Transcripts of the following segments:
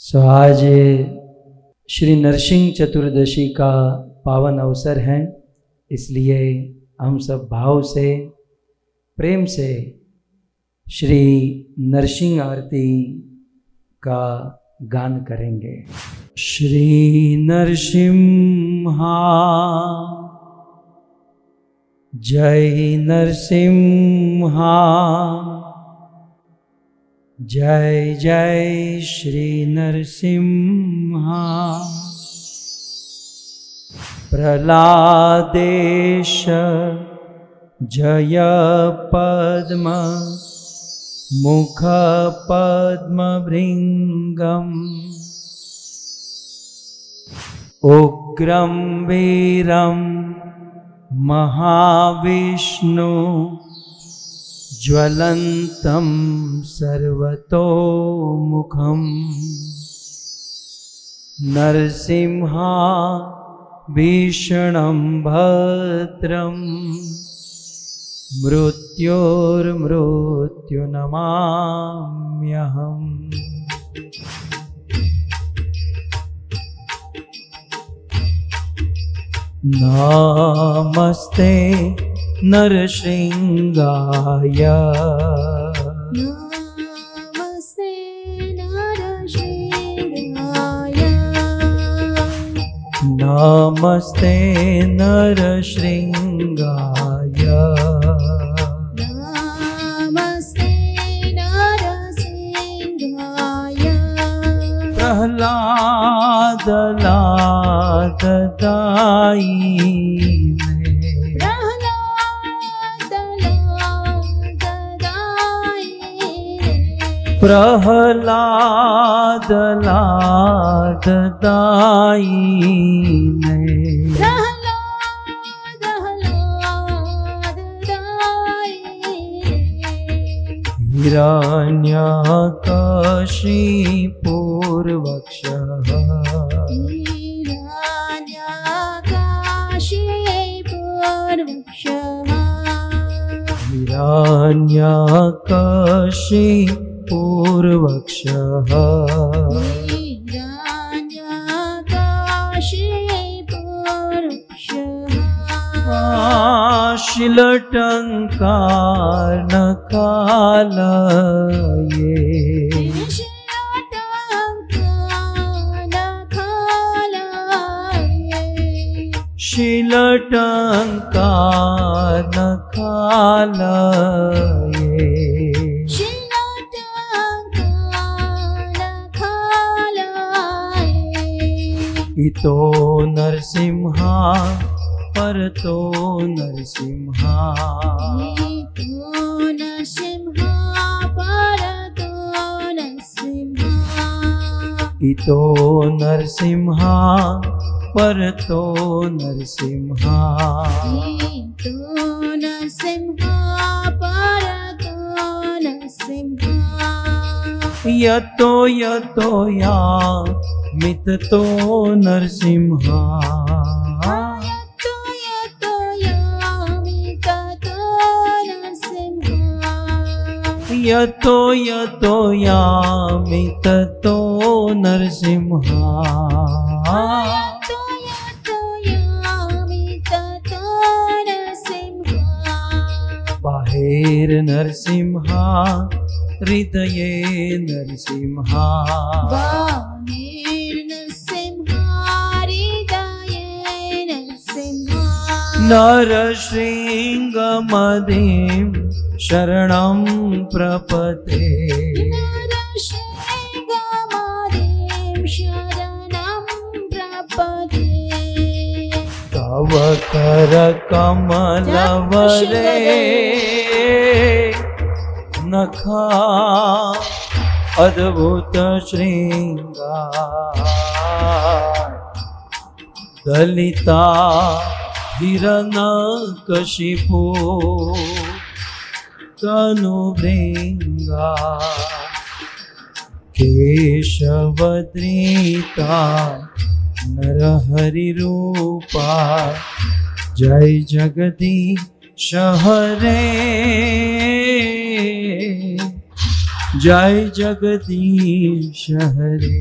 आज श्री नरसिंह चतुर्दशी का पावन अवसर है, इसलिए हम सब भाव से प्रेम से श्री नरसिंह आरती का गान करेंगे। श्री नरसिम्हा जय नरसिम्हा, जय जय श्री नरसिम्हा। प्रह्लादेश जय पद्म मुख पद्मभृंगम्, उग्रं वीरं महाविष्णु ज्वलन्तं सर्वतोमुखम्। नरसिंहा भीषणं भद्रं मृत्योर्मृत्युनमाम्यहम्। नमस्ते नरसिंहाय, नमस्ते नरसिंहाय, नमस्ते नरसिंहाय, नमस्ते नरसिंहाय। प्रह्लाद लाददाई प्रह्लाद लाददायिने, हिरण्यकशिपूर्वक्षः, हिरण्यकशिपूर्वक्षः, शिलटङ्कारनकालये, शिलटङ्कारनकालये, इतो नरसिंहा परतो नरसिंहा, इतो नरसिंहा परतो नरसिंहा, यतो यतो यामितो नरसिंहा, यतो यतो यामितो नरसिंहा, बाहेर नरसिंहा हृदये नरसिंहा, नरसिंहमदिं शरणं प्रपद्ये, तव करकमलवरे नखा अद्भुत श्रृंगार, दलिता हिरण्यकशिपु तनुभृंगा, केशवद्रीता नरहरि रूपा, जय जगदीश हरे, जय जगदीश हरे,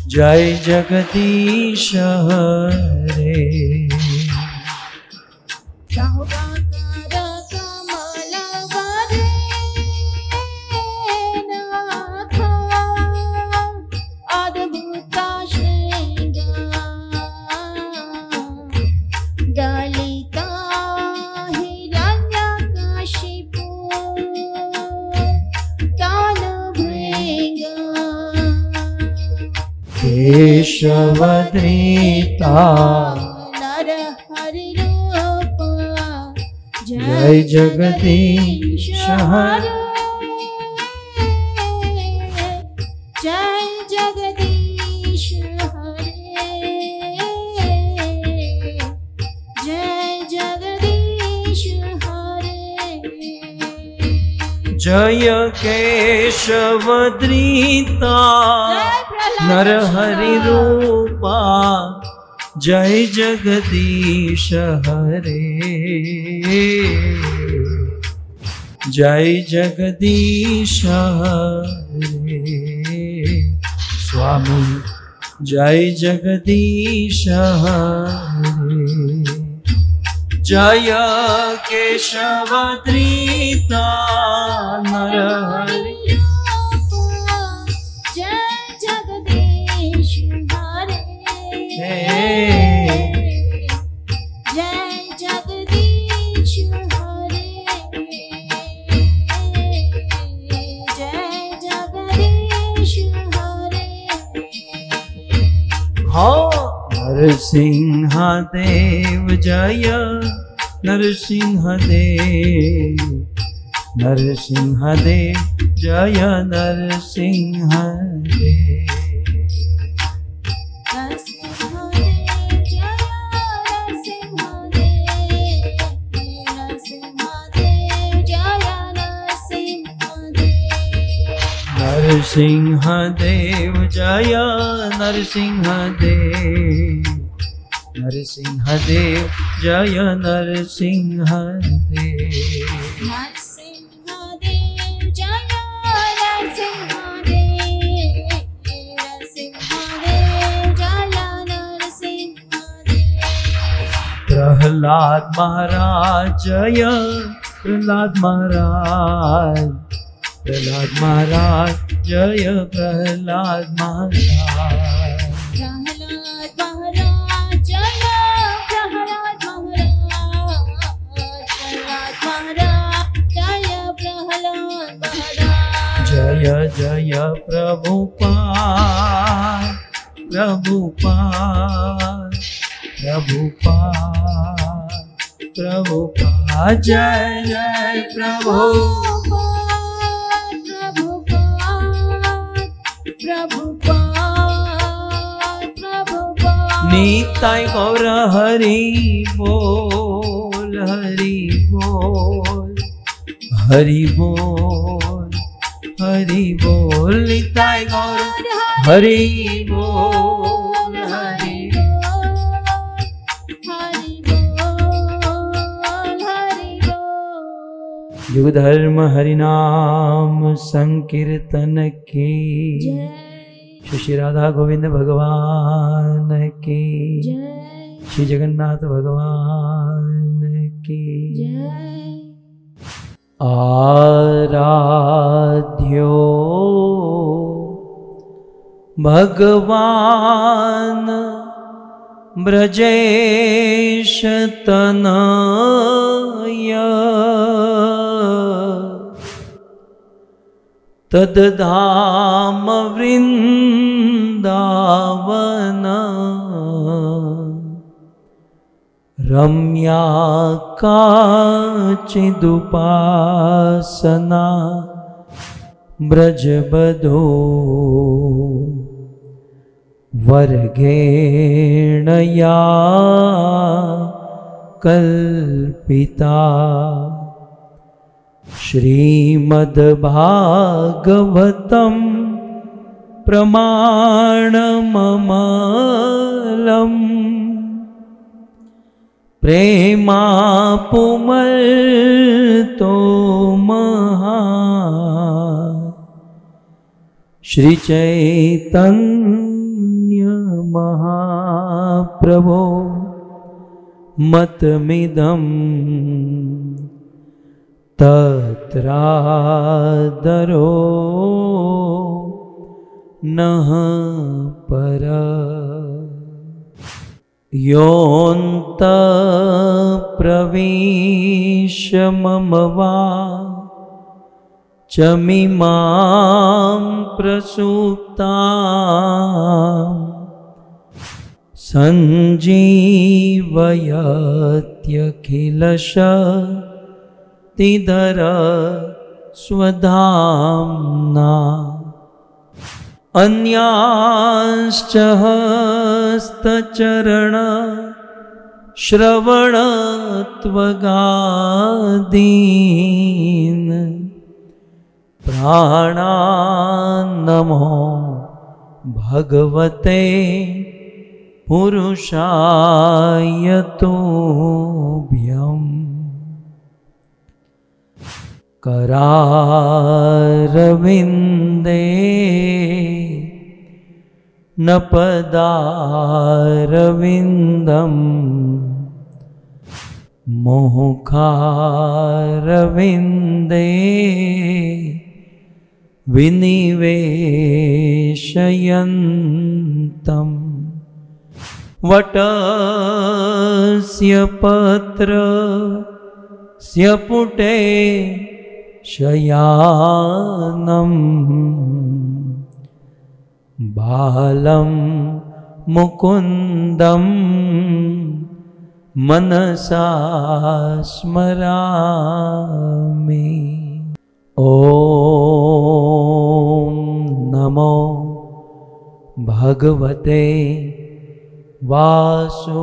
जय जगदीश हरे। केशवधृता नर हरि रूप, जय जगदीश हरे, जय जगदीश हरे, जय जगदीश हरे। जय केशवधृता नर हरि रूपा, जय जगदीश हरे, जय जगदीश हरे। स्वामी जय जगदीश हरे, जय केशवधृता नर हरि, जय जगदीश हरे, जय जगदीश हरे। हाँ नरसिंह देव जय नरसिंह देव, नरसिंह देव जय नरसिंह देव, नरसिंह देव जय नरसिंह देव, नरसिंह देव जय नरसिंह देव, नरसिंह देव जय नरसिंह देव, नरसिंह देव जय नरसिंह देव। प्रहलाद महाराज जय प्रहलाद महाराज, प्रहलाद महाराज जय प्रहलाद महाराज, प्रहलाद महाराज जय प्रहलाद महाराज, प्रहलाद महाराज जय प्रहलाद महाराज। जय जय प्रभुपाद प्रभुपाद प्रभुपाद प्रभुपाद, जय जय प्रभुपाद निताय गौर हरि बोल, हरि बोल, हरि बोल, हरि बोल, निताय गौर हरि बोल, हरि बोल। युग धर्म हरि नाम संकीर्तन की, श्री राधा गोविंद भगवान की, श्री जगन्नाथ भगवान की। आराध्यो भगवान ब्रजेश तनय, तद्धाम वृंदावन, रम्या काचिदुपासना ब्रजबधो, वर्गेण या कल्पिता, श्रीमद्भागवतं प्रमाणममलम्, प्रेमापुमल तो महा श्री चैतन्य महाप्रभो मतमिदं तत्रादरो नः पर योऽन्त प्रविश मम वा चमिमां प्रसुप्ताम् सञ्जीवयत्यखिलशक्तिधर स्वधाम्ना अन्यांश्च हस्तचरण श्रवणत्वगादीन् प्राणान्नमो भगवते पुरुषाय तुभ्यम् करारविन्दे न पदारविन्दम् मुखारविन्दे विनिवेशयन्तम् वटस्य पत्रस्य पुटे शयानम् बालं मुकुन्दं मनसा स्मरामि। ॐ नमो भगवते वासुदेवाय।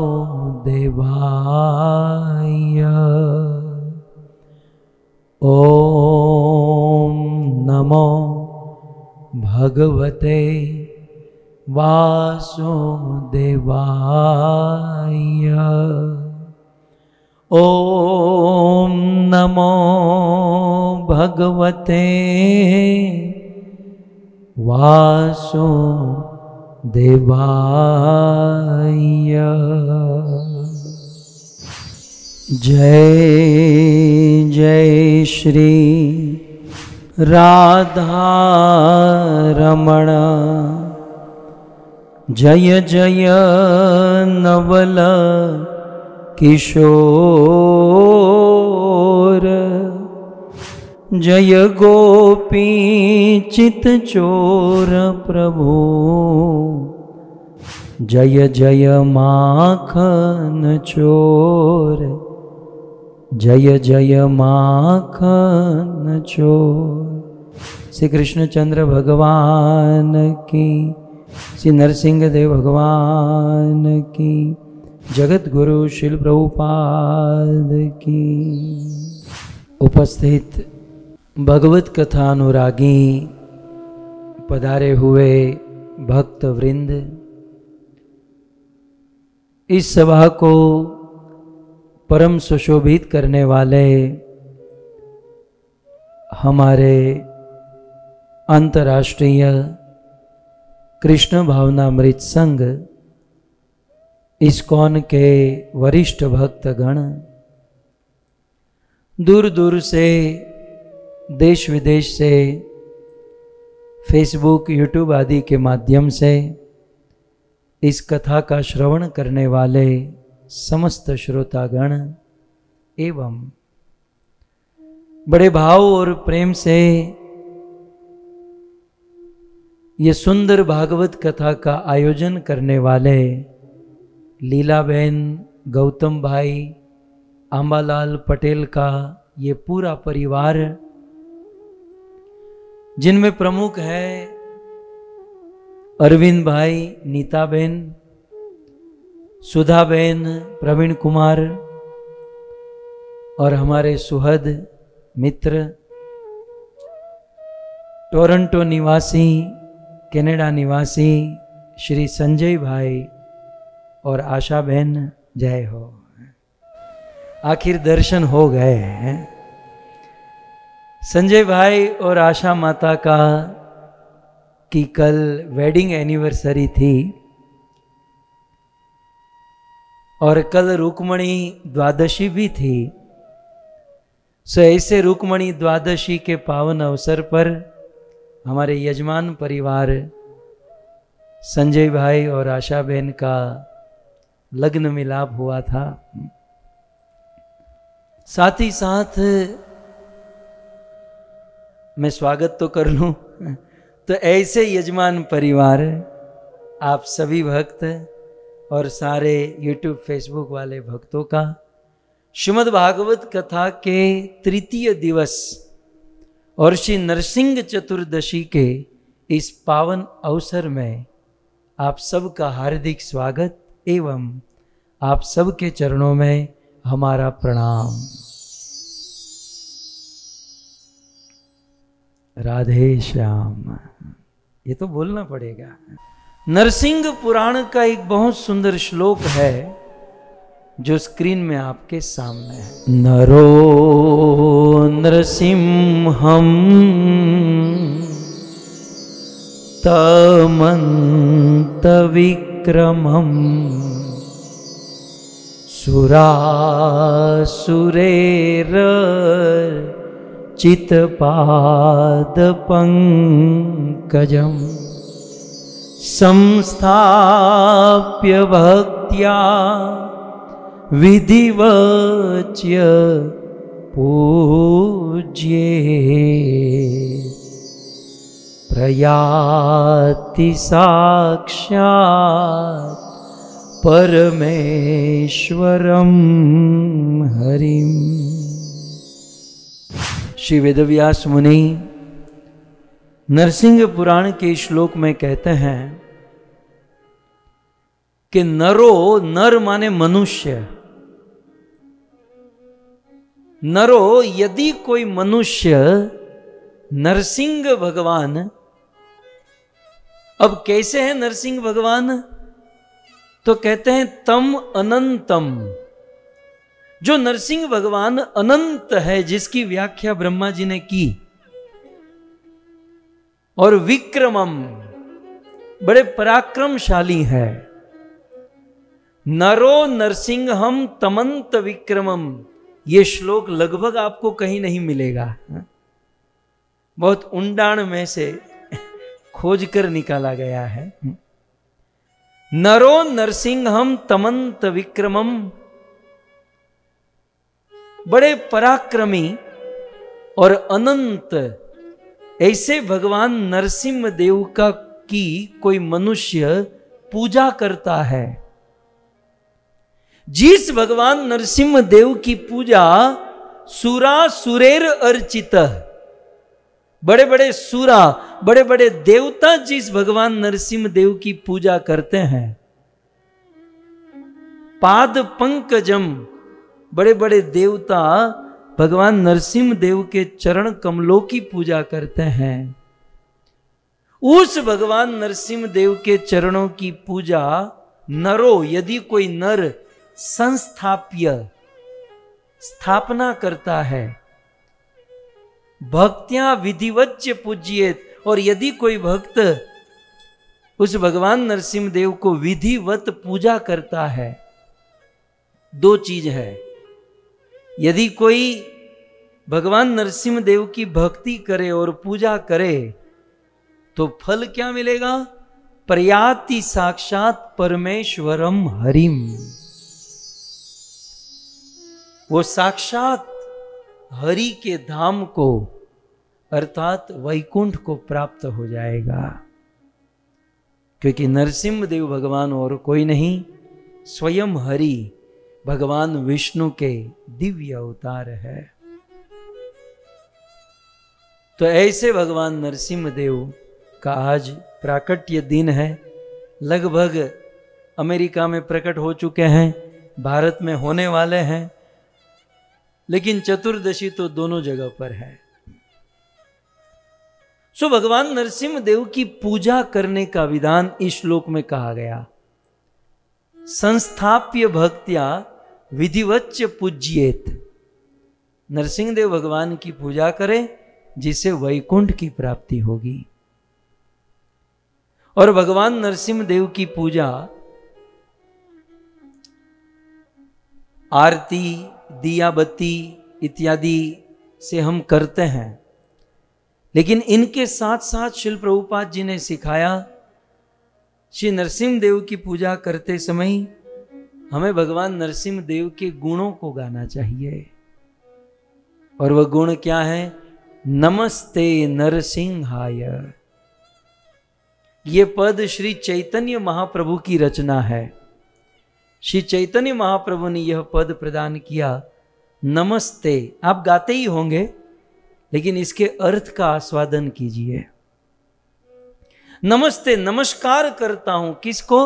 ॐ नमो भगवते वासुदेवाय। ॐ नमो भगवते वासुदेवाय। जय जय श्री राधा रमण, जय जय नवल किशोर, जय गोपी चित चोर प्रभु, जय जय माखन चोर, जय जय माखन चोर। श्री कृष्णचंद्र भगवान की, श्री नरसिंह देव भगवान की, जगत गुरु श्रील प्रभुपाद की। उपस्थित भगवत कथा अनुरागी पधारे हुए भक्त वृंद, इस सभा को परम सुशोभित करने वाले हमारे अंतर्राष्ट्रीय कृष्ण भावनामृत संघ इस्कॉन के वरिष्ठ भक्तगण, दूर दूर से देश विदेश से फेसबुक यूट्यूब आदि के माध्यम से इस कथा का श्रवण करने वाले समस्त श्रोतागण एवं बड़े भाव और प्रेम से ये सुंदर भागवत कथा का आयोजन करने वाले लीलाबेन, गौतम भाई, आंबालाल पटेल का ये पूरा परिवार, जिनमें प्रमुख है अरविंद भाई, नीताबेन, सुधाबेन, प्रवीण कुमार और हमारे सुहद मित्र टोरंटो निवासी, कनाडा निवासी श्री संजय भाई और आशा बहन, जय हो। आखिर दर्शन हो गए हैं। संजय भाई और आशा माता का की कल वेडिंग एनिवर्सरी थी और कल रुक्मणी द्वादशी भी थी। सो ऐसे रुक्मणी द्वादशी के पावन अवसर पर हमारे यजमान परिवार संजय भाई और आशा बहन का लग्न मिलाप हुआ था। साथ ही साथ मैं स्वागत तो कर लूं, तो ऐसे यजमान परिवार आप सभी भक्त और सारे YouTube फेसबुक वाले भक्तों का श्रीमद् भागवत कथा के तृतीय दिवस और श्री नरसिंह चतुर्दशी के इस पावन अवसर में आप सबका हार्दिक स्वागत एवं आप सबके चरणों में हमारा प्रणाम। राधे श्याम। ये तो बोलना पड़ेगा। नरसिंह पुराण का एक बहुत सुंदर श्लोक है जो स्क्रीन में आपके सामने है। नरो नरसिंहम तमंत विक्रमम सुरासुरेर चित्पाद पंकजम संस्थाप्य भक्त्या विधिवच्य पूज्ये प्रयाति साक्षात् परमेश्वरम हरिम। श्री वेदव्यास मुनि नरसिंह पुराण के श्लोक में कहते हैं कि नरो, नर माने मनुष्य, नरो यदि कोई मनुष्य नरसिंह भगवान, अब कैसे हैं नरसिंह भगवान, तो कहते हैं तम अनंतम, जो नरसिंह भगवान अनंत है जिसकी व्याख्या ब्रह्मा जी ने की, और विक्रमम बड़े पराक्रमशाली है। नरो नरसिंहम तमंत विक्रमम, ये श्लोक लगभग आपको कहीं नहीं मिलेगा, बहुत ऊंडाण में से खोज कर निकाला गया है। नरो नरसिंहम तमंत विक्रमम, बड़े पराक्रमी और अनंत ऐसे भगवान नरसिंह देव का की कोई मनुष्य पूजा करता है। जिस भगवान नरसिंह देव की पूजा सुरा सुरेर अर्चित, बड़े बड़े सुरा, बड़े बड़े देवता जिस भगवान नरसिंह देव की पूजा करते हैं, पाद पंकजम, बड़े बड़े देवता भगवान नरसिंह देव के चरण कमलों की पूजा करते हैं। उस भगवान नरसिंह देव के चरणों की पूजा नरो, यदि कोई नर संस्थाप्य, स्थापना करता है, भक्त्या विधिवच्य पूज्येत, और यदि कोई भक्त उस भगवान नरसिंह देव को विधिवत पूजा करता है, दो चीज है। यदि कोई भगवान नरसिंह देव की भक्ति करे और पूजा करे तो फल क्या मिलेगा? प्रयाति साक्षात परमेश्वरम हरिम, वो साक्षात हरि के धाम को अर्थात वैकुंठ को प्राप्त हो जाएगा। क्योंकि नरसिंह देव भगवान और कोई नहीं, स्वयं हरि भगवान विष्णु के दिव्य अवतार है। तो ऐसे भगवान नरसिंह देव का आज प्राकट्य दिन है। लगभग अमेरिका में प्रकट हो चुके हैं, भारत में होने वाले हैं, लेकिन चतुर्दशी तो दोनों जगह पर है। सो भगवान नरसिंह देव की पूजा करने का विधान इस श्लोक में कहा गया। संस्थाप्य भक्त्या विधिवच्च पूज्येत। नरसिंहदेव भगवान की पूजा करें जिससे वैकुंठ की प्राप्ति होगी। और भगवान नरसिंहदेव की पूजा आरती, दिया बत्ती इत्यादि से हम करते हैं, लेकिन इनके साथ साथ श्रील प्रभुपाद जी ने सिखाया, श्री नरसिंहदेव की पूजा करते समय हमें भगवान नरसिंहदेव के गुणों को गाना चाहिए। और वह गुण क्या है? नमस्ते नरसिंहाय। ये पद श्री चैतन्य महाप्रभु की रचना है। श्री चैतन्य महाप्रभु ने यह पद प्रदान किया। नमस्ते आप गाते ही होंगे, लेकिन इसके अर्थ का आस्वादन कीजिए। नमस्ते, नमस्कार करता हूं किसको?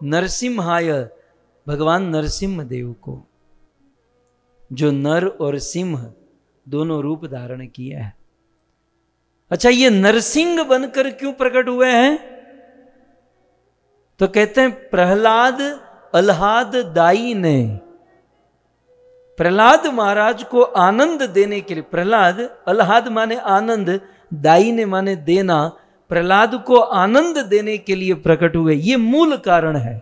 नरसिम्हाय, भगवान नरसिम्ह देव को, जो नर और सिंह दोनों रूप धारण किए हैं। अच्छा, ये नरसिंह बनकर क्यों प्रकट हुए हैं? तो कहते हैं प्रहलाद अल्हाद दाई ने, प्रहलाद महाराज को आनंद देने के लिए, प्रहलाद अल्हाद माने आनंद, दाई ने माने देना, प्रहलाद को आनंद देने के लिए प्रकट हुए, ये मूल कारण है।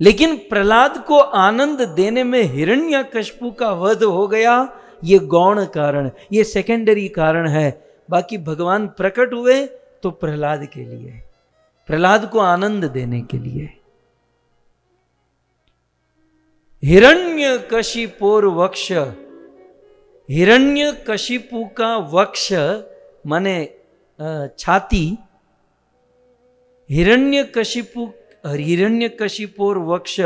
लेकिन प्रहलाद को आनंद देने में हिरण्यकशिपु का वध हो गया, ये गौण कारण, ये सेकेंडरी कारण है। बाकी भगवान प्रकट हुए तो प्रहलाद के लिए, प्रहलाद को आनंद देने के लिए। हिरण्यकशिपोर वक्ष, हिरण्यकशिपु का वक्ष माने छाती, हिरण्यकशिपोर वक्ष,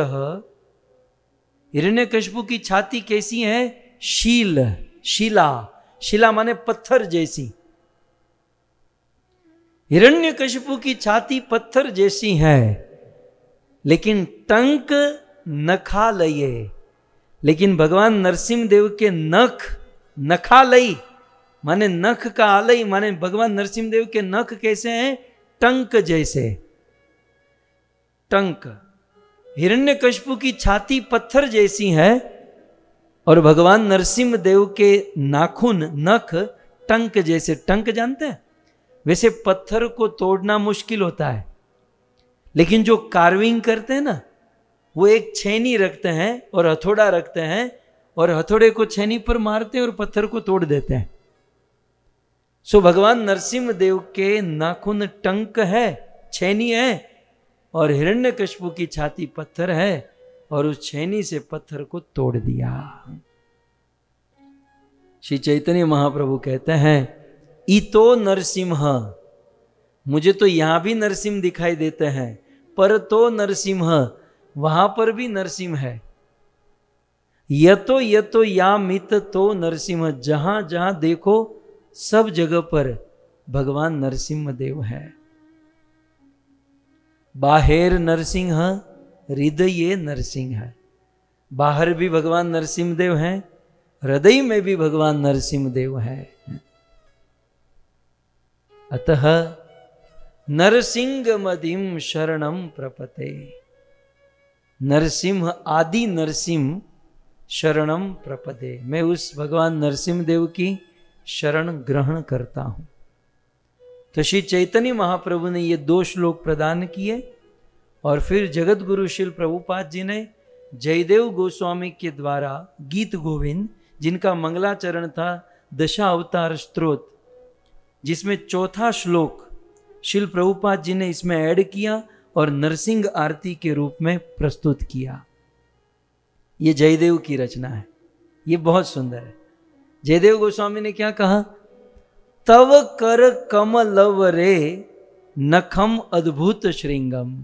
हिरण्यकशिपु की छाती कैसी है? शील, शिला, शिला माने पत्थर जैसी। हिरण्यकशिपु की छाती पत्थर जैसी है, लेकिन टंक नखालये, लेकिन भगवान नरसिंहदेव के नख, नखालयी माने नख का आलय, माने भगवान नरसिंहदेव के नख कैसे हैं? टंक जैसे। टंक, हिरण्यकशिपु की छाती पत्थर जैसी है और भगवान नरसिंहदेव के नाखून, नख टंक जैसे। टंक जानते हैं? वैसे पत्थर को तोड़ना मुश्किल होता है, लेकिन जो कार्विंग करते हैं ना, वो एक छेनी रखते हैं और हथौड़ा रखते हैं और हथौड़े को छेनी पर मारते हैं और पत्थर को तोड़ देते हैं। सो भगवान नरसिंहदेव के नाखून टंक है, छेनी है, और हिरण्यकशिपु की छाती पत्थर है और उस छेनी से पत्थर को तोड़ दिया। श्री चैतन्य महाप्रभु कहते हैं, इतो नरसिंह, मुझे तो यहां भी नरसिंह दिखाई देते हैं, पर तो नरसिंह, वहां पर भी नरसिंह है। यतो यतो यामित तो नरसिंह, जहां जहां देखो सब जगह पर भगवान नरसिंह देव है। बाहेर नरसिंह, हृदय नरसिंह है। बाहर भी भगवान नरसिंह देव हैं, हृदय में भी भगवान नरसिंह देव है। अतः नरसिंह मदिम शरणम प्रपते, नरसिंह आदि नरसिंह शरणम प्रपदे, मैं उस भगवान नरसिंह देव की शरण ग्रहण करता हूं। तो श्री चैतन्य महाप्रभु ने ये 2 श्लोक प्रदान किए और फिर जगत गुरु श्रील प्रभुपाद जी ने जयदेव गोस्वामी के द्वारा गीत गोविंद, जिनका मंगलाचरण था दशा अवतार स्तोत्र, जिसमें 4था श्लोक श्रील प्रभुपाद जी ने इसमें ऐड किया और नरसिंह आरती के रूप में प्रस्तुत किया। ये जयदेव की रचना है, ये बहुत सुंदर है। जयदेव गोस्वामी ने क्या कहा? तव कर कमलव रे नखम अद्भुत श्रृंगम।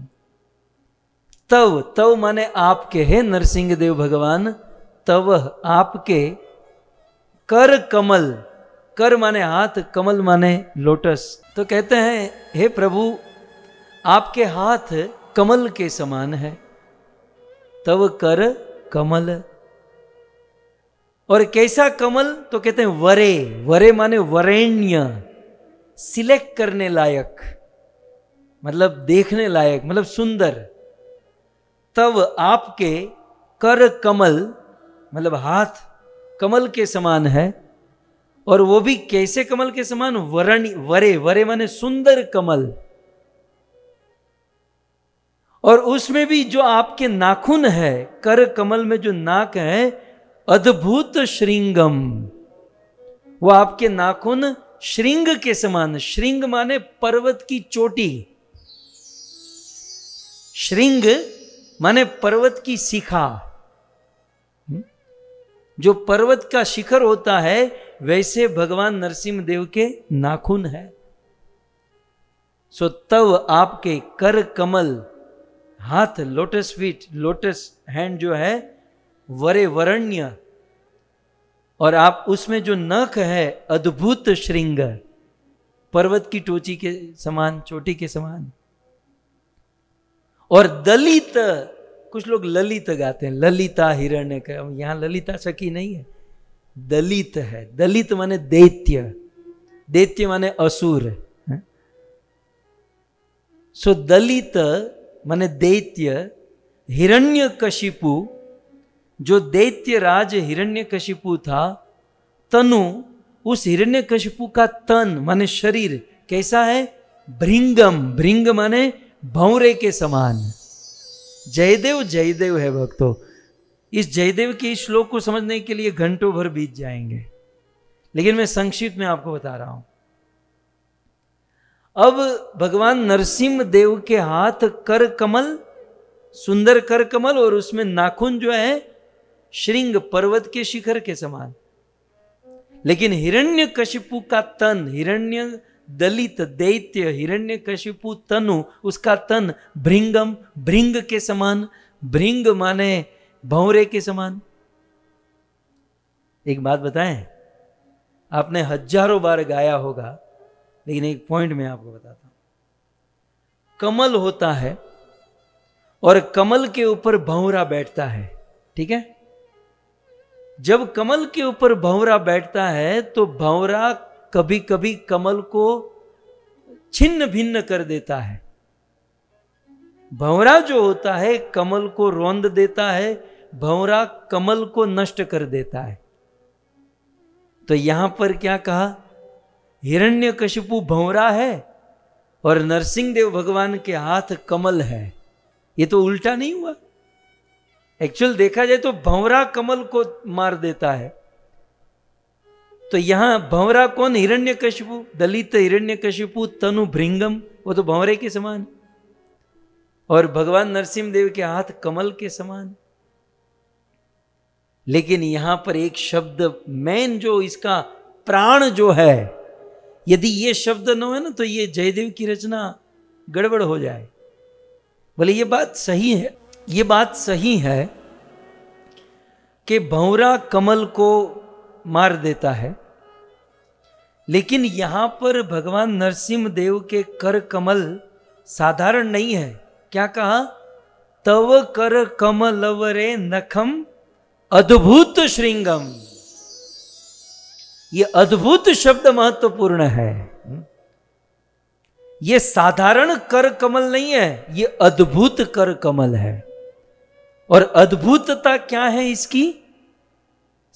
तव, तव माने आपके, है नरसिंह देव भगवान, तव आपके, कर कमल, कर माने हाथ, कमल माने लोटस। तो कहते हैं हे प्रभु आपके हाथ कमल के समान है, तव कर कमल। और कैसा कमल? तो कहते हैं वरे, वरे माने वरेण्य, सिलेक्ट करने लायक, मतलब देखने लायक, मतलब सुंदर। तव आपके कर कमल मतलब हाथ कमल के समान है, और वो भी कैसे कमल के समान? वरे, वरे माने सुंदर कमल। और उसमें भी जो आपके नाखून है, कर कमल में जो नाक है, अद्भुत श्रृंगम, वो आपके नाखून श्रृंग के समान। श्रृंग माने पर्वत की चोटी, श्रृंग माने पर्वत की शिखा। जो पर्वत का शिखर होता है वैसे भगवान नरसिंह देव के नाखून है। सो तब आपके कर कमल, हाथ लोटस फीट, लोटस हैंड जो है वरे वरण्य, और आप उसमें जो नख है अद्भुत श्रृंग, पर्वत की टोची के समान, चोटी के समान। और दलित, कुछ लोग ललित गाते हैं, ललिता हिरण्य का, यहां ललिता सखी नहीं है, दलित है। दलित माने दैत्य, दैत्य माने असुर। सो दलित माने दैत्य। हिरण्यकशिपु, जो दैत्य राज हिरण्यकशिपु था, तनु, उस हिरण्यकशिपु का तन माने शरीर कैसा है? भृंगम, भृंग माने भंवरे के समान। जयदेव जयदेव है भक्तों। इस जयदेव के इस श्लोक को समझने के लिए घंटों भर बीत जाएंगे, लेकिन मैं संक्षिप्त में आपको बता रहा हूं। अब भगवान नरसिंह देव के हाथ कर कमल, सुंदर कर कमल, और उसमें नाखून जो है श्रृंग, पर्वत के शिखर के समान। लेकिन हिरण्यकशिपु का तन, हिरण्य दलित दैत्य हिरण्यकशिपु तनु, उसका तन भृंगम, भृंग के समान। भृंग माने भंवरे के समान। एक बात बताएं, आपने हजारों बार गाया होगा, लेकिन एक पॉइंट मैं आपको बताता हूं। कमल होता है और कमल के ऊपर भंवरा बैठता है, ठीक है? जब कमल के ऊपर भंवरा बैठता है तो भंवरा कभी कभी कमल को छिन्न भिन्न कर देता है। भंवरा जो होता है कमल को रौंद देता है, भंवरा कमल को नष्ट कर देता है। तो यहां पर क्या कहा? हिरण्यकशिपु भंवरा है और नरसिंह देव भगवान के हाथ कमल है। ये तो उल्टा नहीं हुआ? एक्चुअल देखा जाए तो भंवरा कमल को मार देता है। तो यहां भंवरा कौन? हिरण्यकशिपु, दलित हिरण्यकशिपु तनु भृंगम, वो तो भंवरे के समान, और भगवान नरसिंह देव के हाथ कमल के समान। लेकिन यहां पर एक शब्द मेन, जो इसका प्राण जो है, यदि ये शब्द न हो ना तो ये जयदेव की रचना गड़बड़ हो जाए। बोले ये बात सही है, ये बात सही है कि भंवरा कमल को मार देता है, लेकिन यहां पर भगवान नरसिंह देव के कर कमल साधारण नहीं है। क्या कहा? तव कर कमलवरे नखम अद्भुत श्रृंगम। ये अद्भुत शब्द महत्वपूर्ण है। ये साधारण कर कमल नहीं है, ये अद्भुत कर कमल है। और अद्भुतता क्या है इसकी?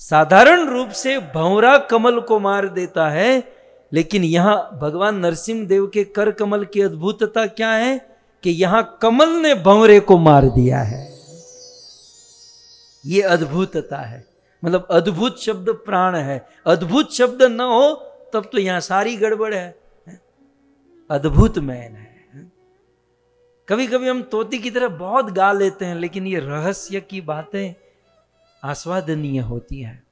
साधारण रूप से भंवरा कमल को मार देता है, लेकिन यहां भगवान नरसिंह देव के कर कमल की अद्भुतता क्या है कि यहां कमल ने भंवरे को मार दिया है। ये अद्भुतता है। मतलब अद्भुत शब्द प्राण है। अद्भुत शब्द न हो तब तो यहां सारी गड़बड़ है। अद्भुत मैन है। कभी कभी हम तोती की तरह बहुत गा लेते हैं, लेकिन ये रहस्य की बातें आस्वादनीय होती हैं।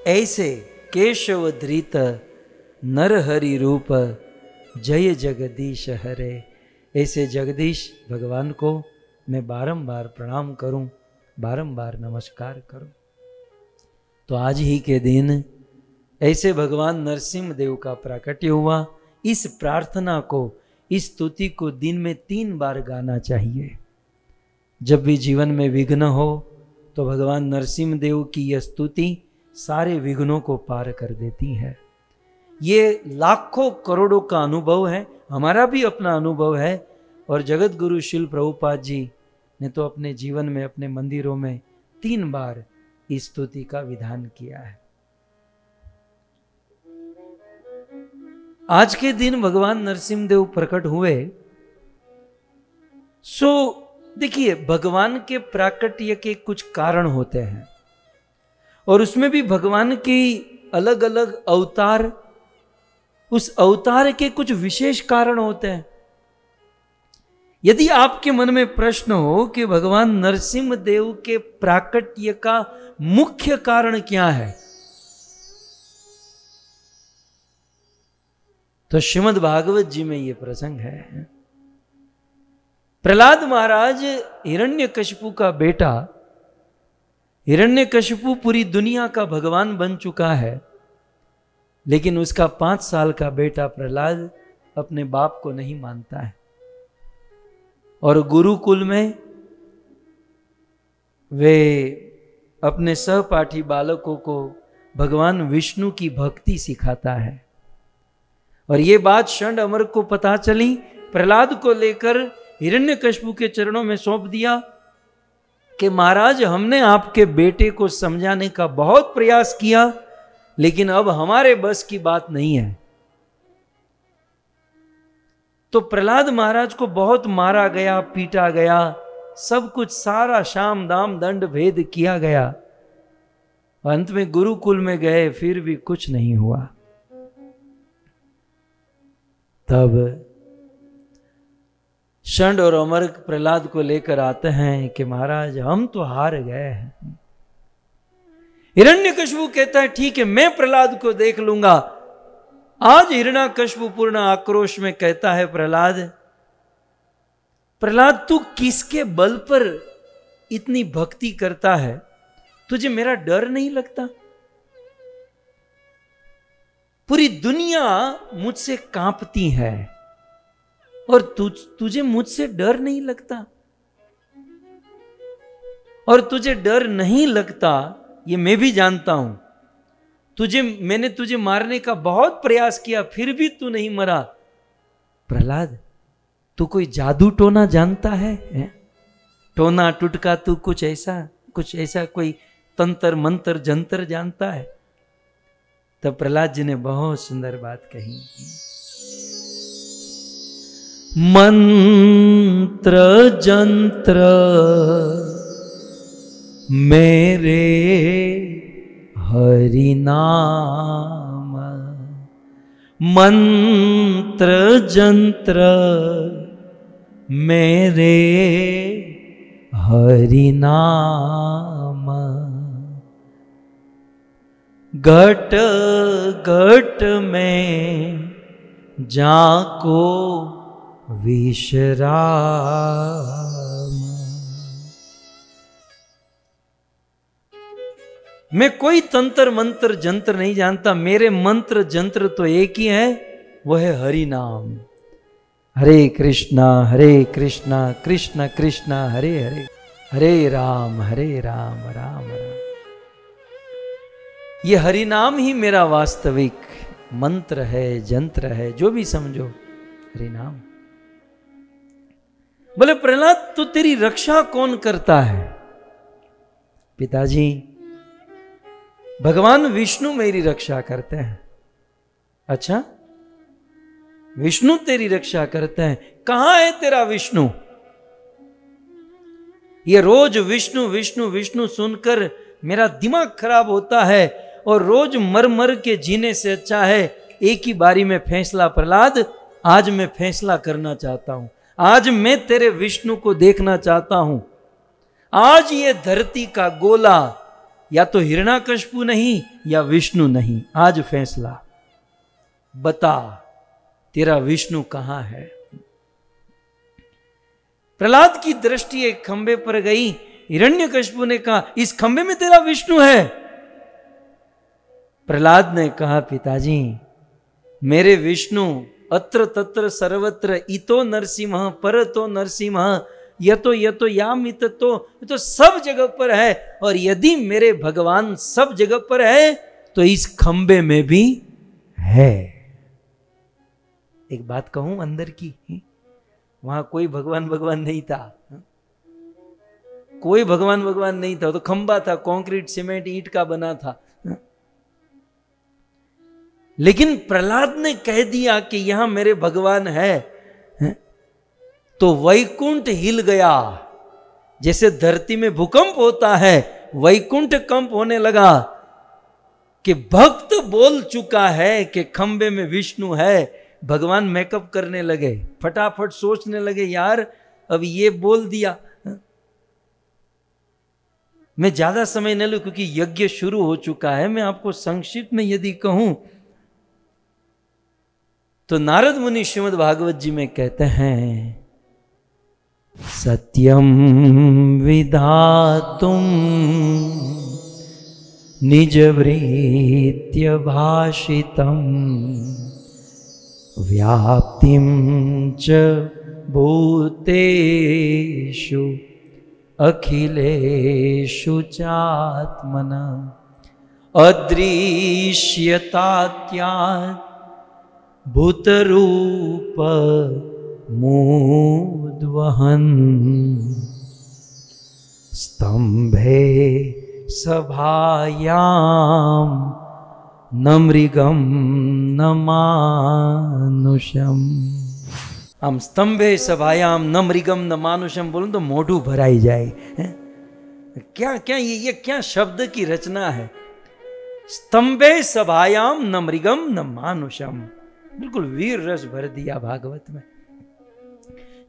ऐसे केशव धृत नरहरि रूप जय जगदीश हरे, ऐसे जगदीश भगवान को मैं बारंबार प्रणाम करूं, बारंबार नमस्कार करूं। तो आज ही के दिन ऐसे भगवान नरसिंह देव का प्राकट्य हुआ। इस प्रार्थना को, इस स्तुति को दिन में 3 बार गाना चाहिए। जब भी जीवन में विघ्न हो तो भगवान नरसिंह देव की यह स्तुति सारे विघ्नों को पार कर देती है। ये लाखों करोड़ों का अनुभव है, हमारा भी अपना अनुभव है। और जगत गुरु शिल प्रभुपाद जी ने तो अपने जीवन में अपने मंदिरों में 3 बार इस स्तुति का विधान किया है। आज के दिन भगवान नरसिंहदेव प्रकट हुए। सो देखिए, भगवान के प्राकट्य के कुछ कारण होते हैं और उसमें भी भगवान की अलग अलग अवतार, उस अवतार के कुछ विशेष कारण होते हैं। यदि आपके मन में प्रश्न हो कि भगवान नरसिंह देव के प्राकट्य का मुख्य कारण क्या है, तो श्रीमद् भागवत जी में यह प्रसंग है। प्रहलाद महाराज हिरण्यकशिपु का बेटा, हिरण्यकशिपु पूरी दुनिया का भगवान बन चुका है, लेकिन उसका 5 साल का बेटा प्रहलाद अपने बाप को नहीं मानता है और गुरुकुल में वे अपने सहपाठी बालकों को भगवान विष्णु की भक्ति सिखाता है। और ये बात षंड अमर को पता चली, प्रहलाद को लेकर हिरण्यकशिपु के चरणों में सौंप दिया कि महाराज, हमने आपके बेटे को समझाने का बहुत प्रयास किया, लेकिन अब हमारे बस की बात नहीं है। तो प्रहलाद महाराज को बहुत मारा गया, पीटा गया, सब कुछ सारा शाम दाम दंड भेद किया गया। अंत में गुरुकुल में गए, फिर भी कुछ नहीं हुआ। तब षंड और अमर प्रहलाद को लेकर आते हैं कि महाराज, हम तो हार गए हैं। हिरण्यकशिपु कहता है ठीक है, मैं प्रहलाद को देख लूंगा। आज हिरण्यकशिपु पूर्ण आक्रोश में कहता है, प्रहलाद प्रहलाद तू किसके बल पर इतनी भक्ति करता है? तुझे मेरा डर नहीं लगता? पूरी दुनिया मुझसे कांपती है और तुझे मुझसे डर नहीं लगता? और तुझे डर नहीं लगता ये मैं भी जानता हूं। मैंने तुझे मारने का बहुत प्रयास किया, फिर भी तू नहीं मरा। प्रहलाद, तू कोई जादू टोना जानता है? टोना टुटका तू कुछ ऐसा कोई तंत्र मंत्र जंतर जानता है? तब प्रहलाद जी ने बहुत सुंदर बात कही। मंत्र जंत्र मेरे हरि नाम, मंत्र जंत्र मेरे हरि नाम, घट घट में जाको विश्राम। मैं कोई तंत्र मंत्र जंत्र नहीं जानता, मेरे मंत्र जंत्र तो एक ही है, वो है हरि नाम। हरे कृष्णा कृष्ण कृष्ण हरे हरे, हरे राम राम राम। ये हरि नाम ही मेरा वास्तविक मंत्र है, जंत्र है, जो भी समझो, हरि नाम। बोले प्रहलाद, तो तेरी रक्षा कौन करता है? पिताजी, भगवान विष्णु मेरी रक्षा करते हैं। अच्छा, विष्णु तेरी रक्षा करते हैं? कहां है तेरा विष्णु? ये रोज विष्णु विष्णु विष्णु सुनकर मेरा दिमाग खराब होता है और रोज मर मर के जीने से अच्छा है एक ही बारी में फैसला। प्रहलाद, आज मैं फैसला करना चाहता हूं, आज मैं तेरे विष्णु को देखना चाहता हूं। आज ये धरती का गोला या तो हिरण्यकशिपु नहीं या विष्णु नहीं, आज फैसला। बता, तेरा विष्णु कहां है? प्रहलाद की दृष्टि एक खंबे पर गई। हिरण्यकशिपु ने कहा, इस खंबे में तेरा विष्णु है? प्रहलाद ने कहा, पिताजी, मेरे विष्णु अत्र तत्र सर्वत्र इतो नरसिंह परतो नरसिंह यतो यामित तो सब जगह पर है। और यदि मेरे भगवान सब जगह पर है तो इस खंबे में भी है। एक बात कहूं अंदर की, वहां कोई भगवान नहीं था। कोई भगवान भगवान नहीं था, तो खंबा था, कंक्रीट सीमेंट ईंट का बना था। लेकिन प्रहलाद ने कह दिया कि यहां मेरे भगवान है, तो वैकुंठ हिल गया। जैसे धरती में भूकंप होता है, वैकुंठ कंप होने लगा कि भक्त बोल चुका है कि खंबे में विष्णु है। भगवान मेकअप करने लगे, फटाफट सोचने लगे, यार अब ये बोल दिया। मैं ज्यादा समय न लूं क्योंकि यज्ञ शुरू हो चुका है। मैं आपको संक्षिप्त में यदि कहूं तो नारद मुनि श्रीमद् भागवत जी में कहते हैं, सत्यम विधातुम निजवृत्य भाषितम व्याप्तिं च भूतेषु अखिलेषु चात्मना अदृश्यतात्यात् भूतरूप मूद्वहन् स्तंभे सभायां न मृगम न मानुषम। हम स्तंभे सभायाम न मृगम न मानुषम बोलो तो मोढ़ू भराई जाए। क्या क्या ये क्या शब्द की रचना है। स्तंभे सभायाम न मृगम न मानुषम, बिल्कुल वीर रस भर दिया भागवत में।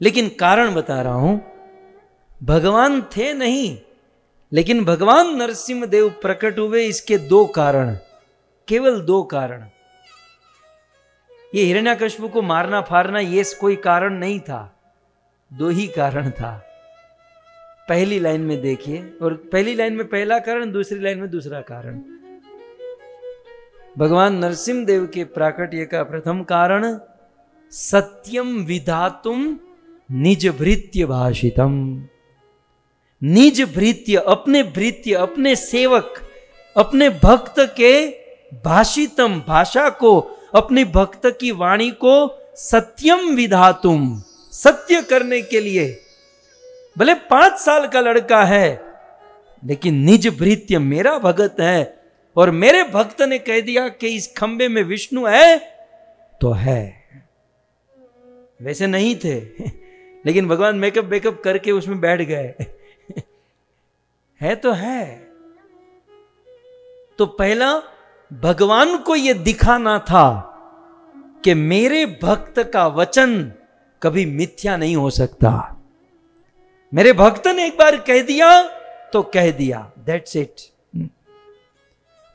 लेकिन कारण बता रहा हूं, भगवान थे नहीं, लेकिन भगवान नरसिंह देव प्रकट हुए। इसके दो कारण, केवल दो कारण। ये हिरण्याकश्यप को मारना फारना ये कोई कारण नहीं था, दो ही कारण था। पहली लाइन में देखिए, और पहली लाइन में पहला कारण, दूसरी लाइन में दूसरा कारण। भगवान नरसिंह देव के प्राकट्य का प्रथम कारण, सत्यम विधातुम निज भृत्य भाषितम। निज भृत्य, अपने भृत्य, अपने सेवक, अपने भक्त के भाषितम, भाषा को, अपने भक्त की वाणी को सत्यम विधातुम, सत्य करने के लिए। भले 5 साल का लड़का है, लेकिन निज भृत्य मेरा भगत है, और मेरे भक्त ने कह दिया कि इस खंबे में विष्णु है तो है। वैसे नहीं थे, लेकिन भगवान मेकअप बेकअप करके उसमें बैठ गए। है तो है। तो पहला, भगवान को यह दिखाना था कि मेरे भक्त का वचन कभी मिथ्या नहीं हो सकता। मेरे भक्त ने एक बार कह दिया तो कह दिया, दैट्स इट।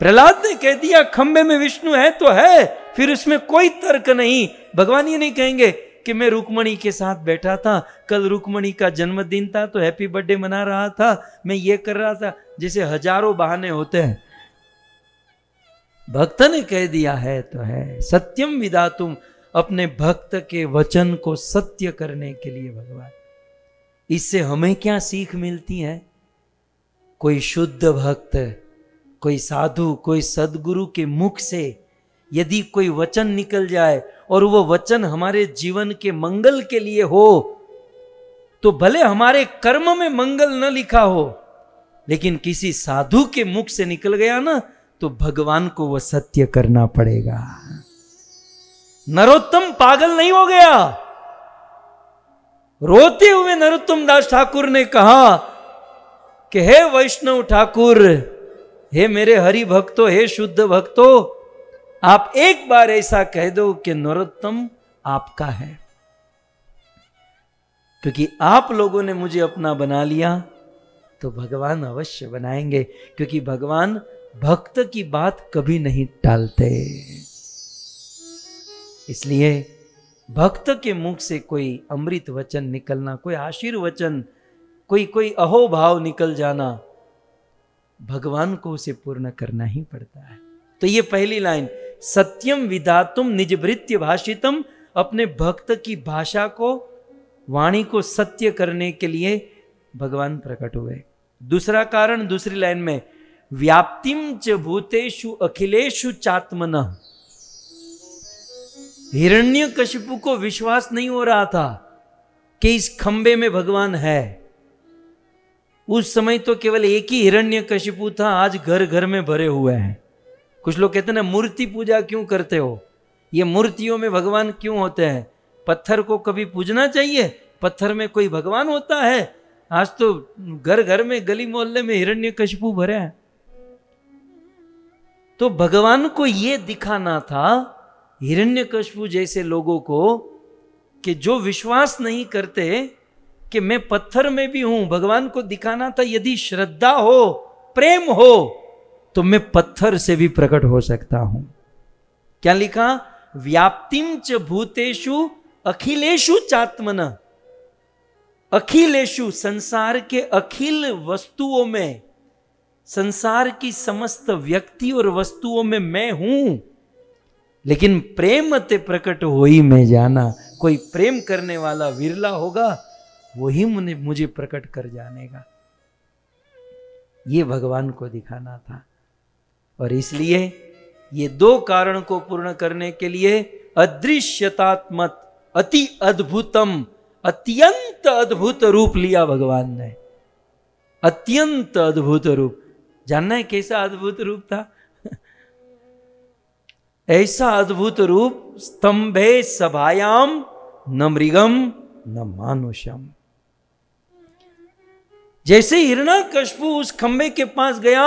प्रहलाद ने कह दिया खंबे में विष्णु है तो है, फिर उसमें कोई तर्क नहीं। भगवान ये नहीं कहेंगे कि मैं रुक्मणी के साथ बैठा था, कल रुक्मणी का जन्मदिन था तो हैप्पी बर्थडे मना रहा था, मैं ये कर रहा था, जैसे हजारों बहाने होते हैं। भक्त ने कह दिया है तो है। सत्यम विधातुम, अपने भक्त के वचन को सत्य करने के लिए भगवान। इससे हमें क्या सीख मिलती है? कोई शुद्ध भक्त, कोई साधु, कोई सदगुरु के मुख से यदि कोई वचन निकल जाए और वो वचन हमारे जीवन के मंगल के लिए हो, तो भले हमारे कर्म में मंगल न लिखा हो, लेकिन किसी साधु के मुख से निकल गया ना, तो भगवान को वो सत्य करना पड़ेगा। नरोत्तम पागल नहीं हो गया। रोते हुए नरोत्तम दास ठाकुर ने कहा कि हे वैष्णव ठाकुर, हे मेरे हरि भक्तों, हे शुद्ध भक्तों, आप एक बार ऐसा कह दो कि नरोत्तम आपका है, क्योंकि आप लोगों ने मुझे अपना बना लिया तो भगवान अवश्य बनाएंगे, क्योंकि भगवान भक्त की बात कभी नहीं टालते। इसलिए भक्त के मुख से कोई अमृत वचन निकलना, कोई आशीर्वचन, कोई अहोभाव निकल जाना, भगवान को उसे पूर्ण करना ही पड़ता है। तो ये पहली लाइन, सत्यम विधातुम निज भृत्य भाषितम, अपने भक्त की भाषा को, वाणी को सत्य करने के लिए भगवान प्रकट हुए। दूसरा कारण, दूसरी लाइन में, व्याप्तिम च भूतेषु अखिलेषु चात्मना। हिरण्यकशिपु को विश्वास नहीं हो रहा था कि इस खंबे में भगवान है। उस समय तो केवल एक ही हिरण्यकशिपु था, आज घर घर में भरे हुए हैं। कुछ लोग कहते हैं ना, मूर्ति पूजा क्यों करते हो, ये मूर्तियों में भगवान क्यों होते हैं? पत्थर को कभी पूजना चाहिए? पत्थर में कोई भगवान होता है? आज तो घर घर में, गली मोहल्ले में हिरण्यकशिपु भरे हैं। तो भगवान को यह दिखाना था हिरण्यकशिपु जैसे लोगों को कि जो विश्वास नहीं करते कि मैं पत्थर में भी हूं, भगवान को दिखाना था यदि श्रद्धा हो, प्रेम हो, तो मैं पत्थर से भी प्रकट हो सकता हूं। क्या लिखा? व्याप्तिम च भूतेषु अखिलेषु चात्मन। अखिलेषु, संसार के अखिल वस्तुओं में, संसार की समस्त व्यक्ति और वस्तुओं में मैं हूं, लेकिन प्रेम ते प्रकट हो ही मैं जाना। कोई प्रेम करने वाला विरला होगा, वही मुझे प्रकट कर जानेगा। ये भगवान को दिखाना था। और इसलिए ये दो कारण को पूर्ण करने के लिए अदृश्यतात्मक अति अद्भुतम, अत्यंत अद्भुत रूप लिया भगवान ने। अत्यंत अद्भुत रूप। जानना है कैसा अद्भुत रूप था? ऐसा अद्भुत रूप, स्तंभे सभायाम न मृगम न मानुषम। जैसे हिरण्यकशिपु उस खंबे के पास गया,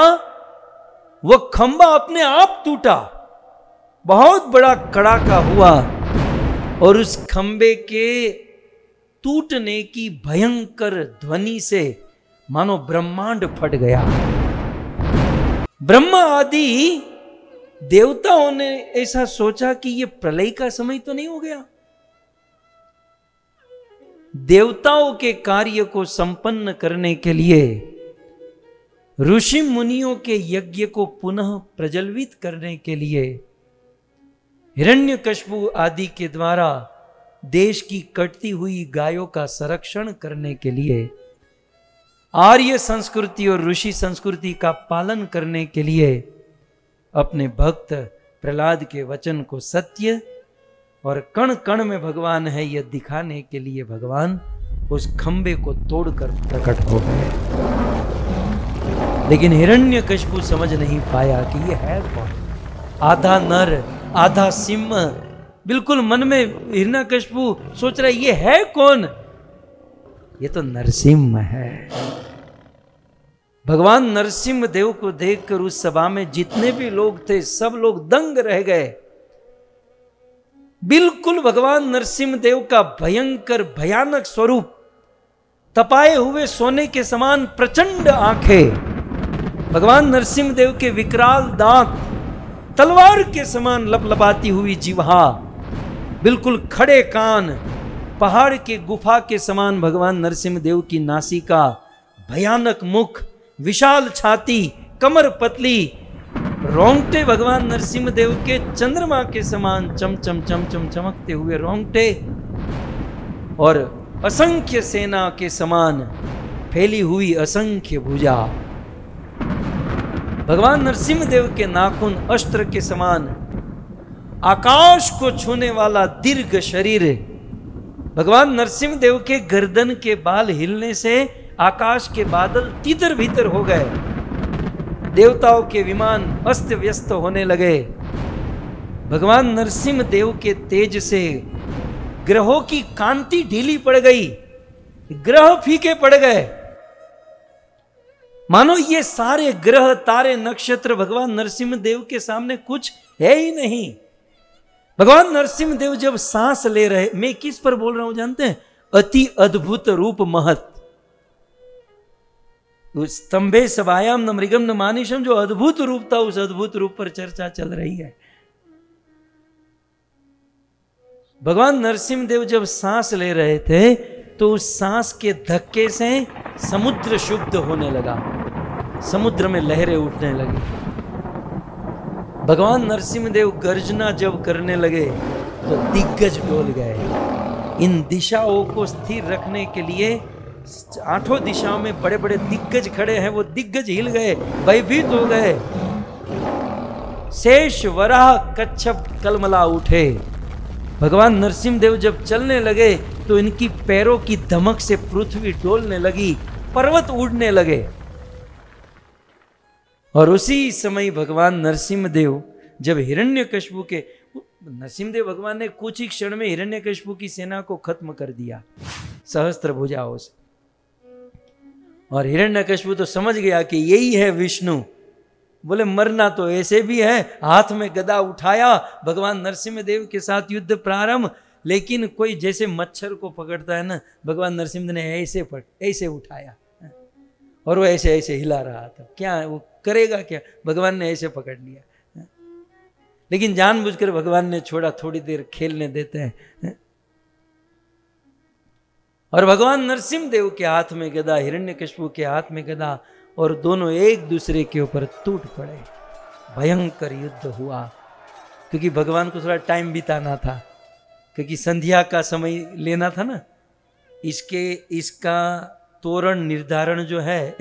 वह खंबा अपने आप टूटा, बहुत बड़ा कड़ाका हुआ, और उस खंबे के टूटने की भयंकर ध्वनि से मानो ब्रह्मांड फट गया। ब्रह्मा आदि देवताओं ने ऐसा सोचा कि ये प्रलय का समय तो नहीं हो गया। देवताओं के कार्य को संपन्न करने के लिए, ऋषि मुनियों के यज्ञ को पुनः प्रज्वलित करने के लिए, हिरण्यकशिपु आदि के द्वारा देश की कटती हुई गायों का संरक्षण करने के लिए, आर्य संस्कृति और ऋषि संस्कृति का पालन करने के लिए, अपने भक्त प्रहलाद के वचन को सत्य और कण कण में भगवान है यह दिखाने के लिए भगवान उस खंबे को तोड़कर प्रकट हो गए। लेकिन हिरण्यकशिपु समझ नहीं पाया कि यह है कौन। आधा नर आधा सिंह, बिल्कुल मन में हिरण्यकशिपु सोच रहा है ये है कौन? ये तो नरसिंह है। भगवान नरसिंह देव को देखकर उस सभा में जितने भी लोग थे सब लोग दंग रह गए। बिल्कुल भगवान नरसिंह देव का भयंकर भयानक स्वरूप, तपाए हुए सोने के समान प्रचंड आंखें, भगवान नरसिंह देव के विकराल दांत, तलवार के समान लपलपाती हुई जिह्वा, बिल्कुल खड़े कान, पहाड़ के गुफा के समान भगवान नरसिंह देव की नासिका, भयानक मुख, विशाल छाती, कमर पतली, रोंगटे भगवान नरसिंह देव के चंद्रमा के समान चमचम चमचम चमकते हुए रोंगटे, और असंख्य सेना के समान फैली हुई असंख्य भुजा। भगवान नरसिंह देव के नाखून अस्त्र के समान, आकाश को छूने वाला दीर्घ शरीर। भगवान नरसिंह देव के गर्दन के बाल हिलने से आकाश के बादल तितर भीतर हो गए, देवताओं के विमान अस्त व्यस्त होने लगे। भगवान नरसिंह देव के तेज से ग्रहों की कांति ढीली पड़ गई, ग्रह फीके पड़ गए, मानो ये सारे ग्रह तारे नक्षत्र भगवान नरसिंह देव के सामने कुछ है ही नहीं। भगवान नरसिंह देव जब सांस ले रहे, मैं किस पर बोल रहा हूं जानते हैं? अति अद्भुत रूप महत। उस स्तंभे सभायाम न मृगम न मानुषम, जो अद्भुत रूप था, उस अद्भुत रूप पर चर्चा चल रही है। भगवान नरसिंह देव जब सांस ले रहे थे तो उस सांस के धक्के से समुद्र शुद्ध होने लगा, समुद्र में लहरें उठने लगी। भगवान नरसिंह देव गर्जना जब करने लगे तो दिग्गज डोल गए। इन दिशाओं को स्थिर रखने के लिए आठों दिशाओं में बड़े बड़े दिग्गज खड़े हैं, वो दिग्गज हिल गए, भयभीत हो गए। शेष वराह कच्छप कलमला उठे। भगवान नरसिंह देव जब चलने लगे तो इनकी पैरों की धमक से पृथ्वी डोलने लगी, पर्वत उड़ने लगे। और उसी समय भगवान नरसिंहदेव जब हिरण्यकशिपु के, नरसिंहदेव भगवान ने कुछ ही क्षण में हिरण्यकशिपु की सेना को खत्म कर दिया सहस्त्र भुजाओं से। और हिरण्यकशिपु तो समझ गया कि यही है विष्णु। बोले मरना तो ऐसे भी है, हाथ में गदा उठाया, भगवान नरसिंहदेव के साथ युद्ध प्रारंभ। लेकिन कोई जैसे मच्छर को पकड़ता है ना, भगवान नरसिंह ने ऐसे उठाया और वो ऐसे ऐसे हिला रहा था। क्या वो करेगा क्या, भगवान ने ऐसे पकड़ लिया। लेकिन जानबूझकर भगवान ने छोड़ा, थोड़ी देर खेलने देते हैं। और भगवान नरसिंहदेव के हाथ में गदा, हिरण्यकशिपु के हाथ में गदा, और दोनों एक दूसरे के ऊपर टूट पड़े। भयंकर युद्ध हुआ, क्योंकि भगवान को थोड़ा टाइम बिताना था, क्योंकि संध्या का समय लेना था ना। इसका तोरण निर्धारण जो है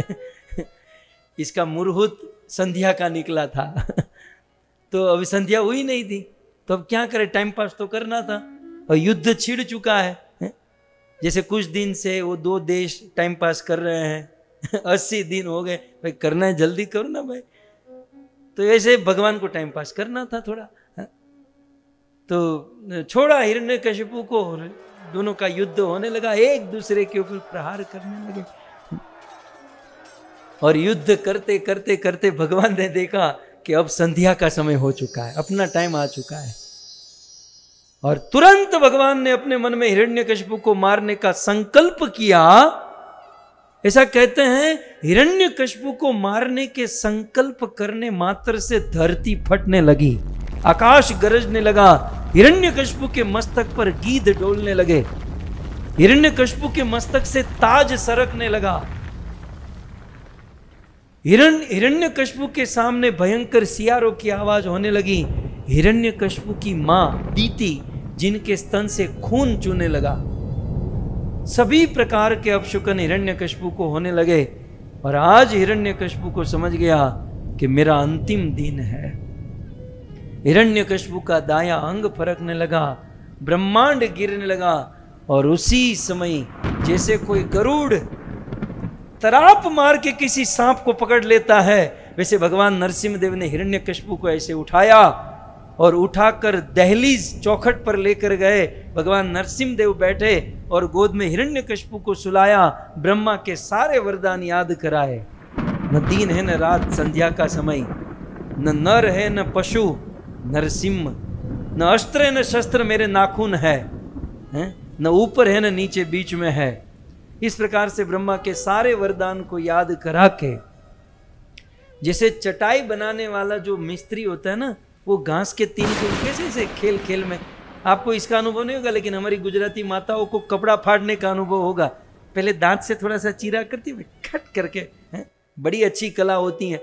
इसका मुहूर्त संध्या का निकला था तो अभी संध्या हुई नहीं थी, तो अब क्या करे, टाइम पास तो करना था। और युद्ध छिड़ चुका है। जैसे कुछ दिन से वो दो देश टाइम पास कर रहे हैं 80 दिन हो गए, भाई करना है जल्दी करो ना भाई। तो ऐसे भगवान को टाइम पास करना था थोड़ा, तो छोड़ा हिरण्यकशिपु को, दोनों का युद्ध होने लगा, एक दूसरे के ऊपर प्रहार करने लगे। और युद्ध करते करते करते भगवान ने देखा कि अब संध्या का समय हो चुका है, अपना टाइम आ चुका है। और तुरंत भगवान ने अपने मन में हिरण्यकशिपु को मारने का संकल्प किया। ऐसा कहते हैं हिरण्यकशिपु को मारने के संकल्प करने मात्र से धरती फटने लगी, आकाश गरजने लगा, हिरण्यकशिपु के मस्तक पर गीध डोलने लगे, हिरण्यकशिपु के मस्तक से ताज सरकने लगा। हिरण्यकशिपु के सामने भयंकर सियारों की आवाज होने लगी। हिरण्यकशिपु की मां दीति, जिनके स्तन से खून चूने लगा। सभी प्रकार के अपशुकन हिरण्यकशिपु को होने लगे। और आज हिरण्यकशिपु को समझ गया कि मेरा अंतिम दिन है। हिरण्यकशिपु का दाया अंग फरकने लगा, ब्रह्मांड गिरने लगा। और उसी समय जैसे कोई गरुड़ तराप मार के किसी सांप को पकड़ लेता है, वैसे भगवान नरसिंहदेव ने हिरण्यकशिपु को ऐसे उठाया और उठाकर दहलीज चौखट पर लेकर गए। भगवान नरसिंहदेव बैठे और गोद में हिरण्यकशिपु को सुलाया, ब्रह्मा के सारे वरदान याद कराए। न दिन है न रात संध्या का समय, न नर है न पशु नरसिंह, न अस्त्र है न शस्त्र मेरे नाखून है, न ऊपर है न नीचे बीच में है। इस प्रकार से ब्रह्मा के सारे वरदान को याद करा के, जैसे चटाई बनाने वाला जो मिस्त्री होता है ना, वो घास के तीन को कैसे से खेल खेल में, आपको इसका अनुभव नहीं होगा, लेकिन हमारी गुजराती माताओं को कपड़ा फाड़ने का अनुभव होगा। पहले दांत से थोड़ा सा चीरा करती है, खट करके, बड़ी अच्छी कला होती है।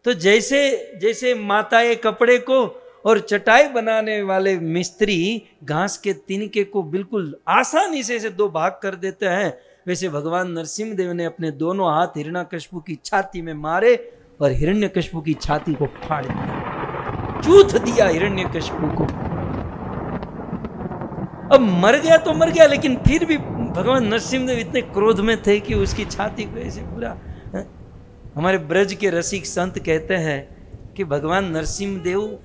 तो जैसे जैसे माताएं कपड़े को और चटाई बनाने वाले मिस्त्री घास के तिनके को बिल्कुल आसानी से दो भाग कर देते हैं, वैसे भगवान नरसिंहदेव ने अपने दोनों हाथ हिरण्यकशिपु की छाती में मारे और हिरण्यकशिपु की छाती को फाड़ दिया, चूथ दिया हिरण्यकशिपु को। अब मर गया तो मर गया, लेकिन फिर भी भगवान नरसिंहदेव इतने क्रोध में थे कि उसकी छाती को ऐसे पूरा। हमारे ब्रज के रसिक संत कहते हैं कि भगवान नरसिंहदेव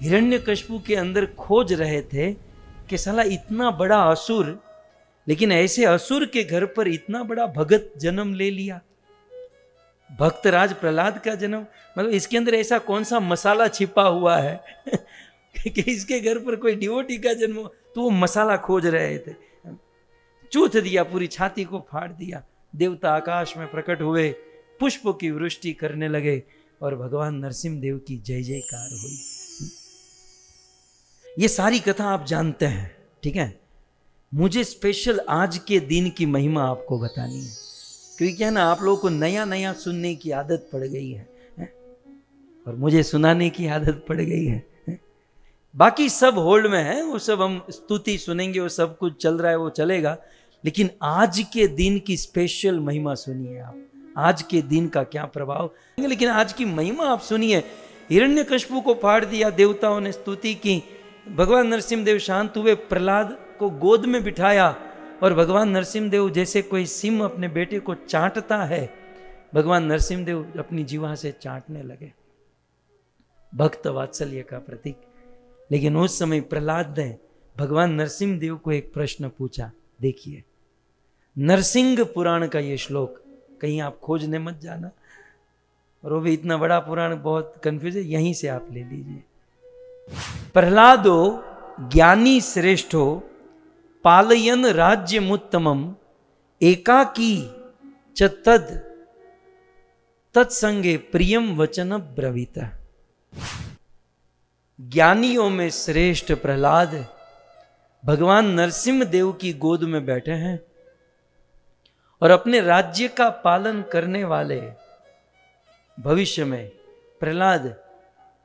हिरण्यकशिपु के अंदर खोज रहे थे कि साला इतना बड़ा असुर, लेकिन ऐसे असुर के घर पर इतना बड़ा भगत जन्म ले लिया, भक्तराज प्रहलाद का जन्म। मतलब इसके अंदर ऐसा कौन सा मसाला छिपा हुआ है कि इसके घर पर कोई डिवोटी का जन्म, तो वो मसाला खोज रहे थे। चूथ दिया, पूरी छाती को फाड़ दिया। देवता आकाश में प्रकट हुए, पुष्पों की वृष्टि करने लगे और भगवान नरसिंहदेव की जय जयकार हुई। ये सारी कथा आप जानते हैं, ठीक है। मुझे स्पेशल आज के दिन की महिमा आपको बतानी है, क्योंकि क्या ना, आप लोगों को नया नया सुनने की आदत पड़ गई है और मुझे सुनाने की आदत पड़ गई है। बाकी सब होल्ड में है, वो सब हम स्तुति सुनेंगे, वो सब कुछ चल रहा है, वो चलेगा। लेकिन आज के दिन की स्पेशल महिमा सुनिए आप, आज के दिन का क्या प्रभाव। लेकिन आज की महिमा आप सुनिए। हिरण्यकशिपु को फाड़ दिया, देवताओं ने स्तुति की, भगवान नरसिंहदेव शांत हुए, प्रहलाद को गोद में बिठाया और भगवान नरसिंहदेव जैसे कोई सिंह अपने बेटे को चाटता है, भगवान नरसिंहदेव अपनी जीवा से चाटने लगे, भक्त वात्सल्य का प्रतीक। लेकिन उस समय प्रहलाद ने भगवान नरसिंहदेव को एक प्रश्न पूछा। देखिए, नरसिंह पुराण का ये श्लोक, कहीं आप खोजने मत जाना, और वो भी इतना बड़ा पुराण, बहुत कंफ्यूज है, यहीं से आप ले लीजिए। प्रहलादो ज्ञानी श्रेष्ठो पालयन राज्यमुत्तमम एकाकी च तत्संगे प्रियम वचन ब्रवीत। ज्ञानियों में श्रेष्ठ प्रहलाद भगवान नरसिंह देव की गोद में बैठे हैं और अपने राज्य का पालन करने वाले भविष्य में प्रहलाद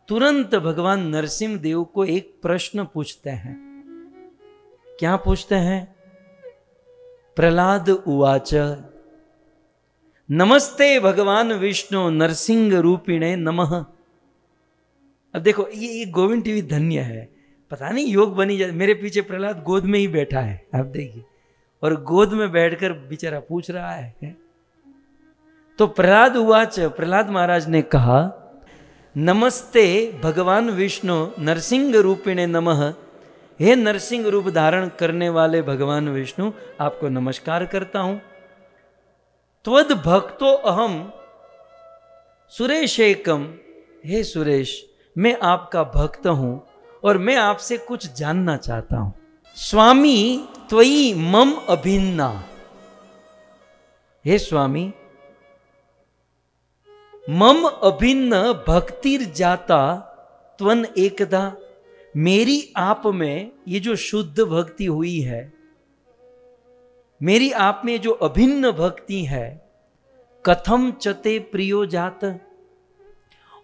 तुरंत भगवान नरसिंह देव को एक प्रश्न पूछते हैं। क्या पूछते हैं? प्रहलाद उवाच नमस्ते भगवान विष्णु नरसिंह रूपिणे नमः। अब देखो, ये गोविंद टीवी धन्य है, पता नहीं योग बनी जाए। मेरे पीछे प्रहलाद गोद में ही बैठा है, आप देखिए, और गोद में बैठकर बेचारा पूछ रहा है। तो प्रहलाद उवाच, प्रहलाद महाराज ने कहा, नमस्ते भगवान विष्णु नरसिंह रूपिणे नमः। हे नरसिंह रूप धारण करने वाले भगवान विष्णु, आपको नमस्कार करता हूं। त्वद भक्तो अहम सुरेशेकम। हे सुरेश, मैं आपका भक्त हूं और मैं आपसे कुछ जानना चाहता हूं। स्वामी त्वयि मम अभिन्ना। हे स्वामी, मम अभिन्न भक्तिर जाता त्वन एकदा। मेरी आप में ये जो शुद्ध भक्ति हुई है, मेरी आप में जो अभिन्न भक्ति है, कथम चते प्रियो जात।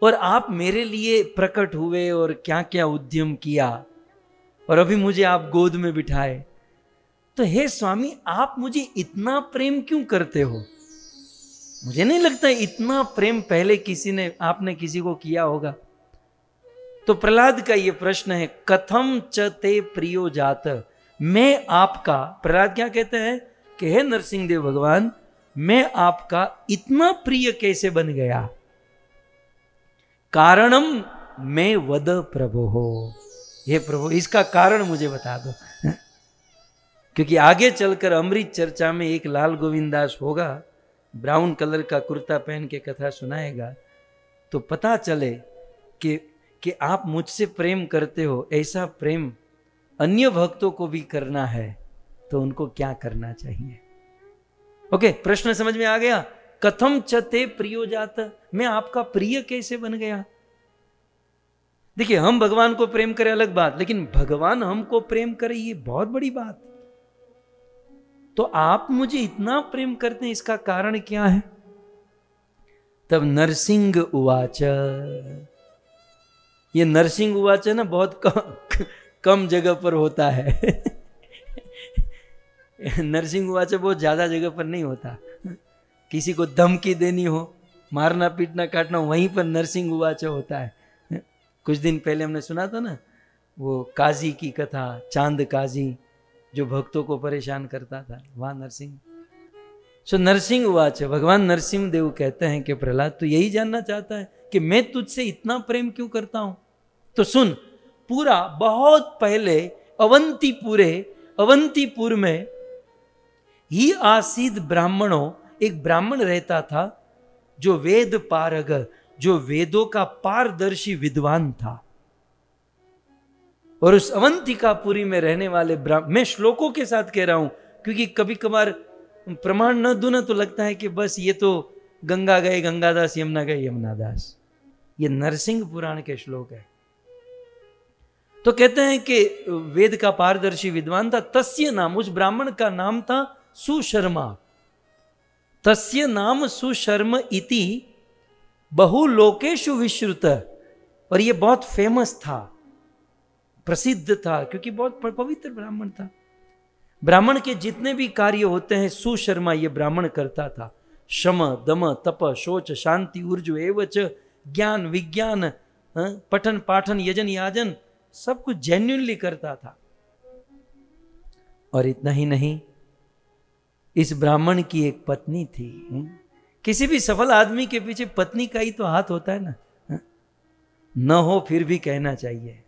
और आप मेरे लिए प्रकट हुए और क्या क्या उद्यम किया, और अभी मुझे आप गोद में बिठाए। तो हे स्वामी, आप मुझे इतना प्रेम क्यों करते हो? मुझे नहीं लगता इतना प्रेम पहले आपने किसी को किया होगा। तो प्रहलाद का ये प्रश्न है, कथम च ते प्रियो जात। मैं आपका, प्रहलाद क्या कहते हैं कि हे नरसिंहदेव भगवान, मैं आपका इतना प्रिय कैसे बन गया? कारणम मैं वद प्रभु हो। हे प्रभु, इसका कारण मुझे बता दो। क्योंकि आगे चलकर अमृत चर्चा में एक लाल गोविंदास होगा, ब्राउन कलर का कुर्ता पहन के कथा सुनाएगा, तो पता चले कि आप मुझसे प्रेम करते हो। ऐसा प्रेम अन्य भक्तों को भी करना है तो उनको क्या करना चाहिए? ओके, प्रश्न समझ में आ गया? कथम चते प्रियो जात, मैं आपका प्रिय कैसे बन गया? देखिए, हम भगवान को प्रेम करें अलग बात, लेकिन भगवान हमको प्रेम करे ये बहुत बड़ी बात। तो आप मुझे इतना प्रेम करते हैं, इसका कारण क्या है? तब नरसिंह उवाच, ये नरसिंह उवाच है ना, बहुत कम जगह पर होता है। नरसिंह उवाच बहुत ज्यादा जगह पर नहीं होता। किसी को धमकी देनी हो, मारना पीटना काटना, वहीं पर नरसिंह उवाच होता है। कुछ दिन पहले हमने सुना था ना, वो काजी की कथा, चांद काजी जो भक्तों को परेशान करता था, वहां नरसिंह। सो नरसिंह उवाच, भगवान नरसिंह देव कहते हैं कि प्रहलाद तो यही जानना चाहता है कि मैं तुझसे इतना प्रेम क्यों करता हूं। तो सुन, पूरा बहुत पहले अवंतीपुर में ही आसीद ब्राह्मणों, एक ब्राह्मण रहता था जो वेद पारग, जो वेदों का पारदर्शी विद्वान था। और उस अवंतिकापुरी में रहने वाले मैं श्लोकों के साथ कह रहा हूं, क्योंकि कभी कभार प्रमाण न दूं ना तो लगता है कि बस ये तो गंगा गए गंगादास, यमुना गए यमुनादास। ये नरसिंह पुराण के श्लोक है। तो कहते हैं कि वेद का पारदर्शी विद्वान था। तस्य नाम, उस ब्राह्मण का नाम था सुशर्मा। तस्य नाम सुशर्म इति बहुलोकेषु विश्रुत। और ये बहुत फेमस था, प्रसिद्ध था, क्योंकि बहुत पवित्र ब्राह्मण था। ब्राह्मण के जितने भी कार्य होते हैं सुशर्मा ये ब्राह्मण करता था। शम दम तप शोच शांति ऊर्जु एवच, ज्ञान विज्ञान, पठन पाठन यजन याजन, सब कुछ जेन्युइनली करता था। और इतना ही नहीं, इस ब्राह्मण की एक पत्नी थी। किसी भी सफल आदमी के पीछे पत्नी का ही तो हाथ होता है ना, न हो फिर भी कहना चाहिए,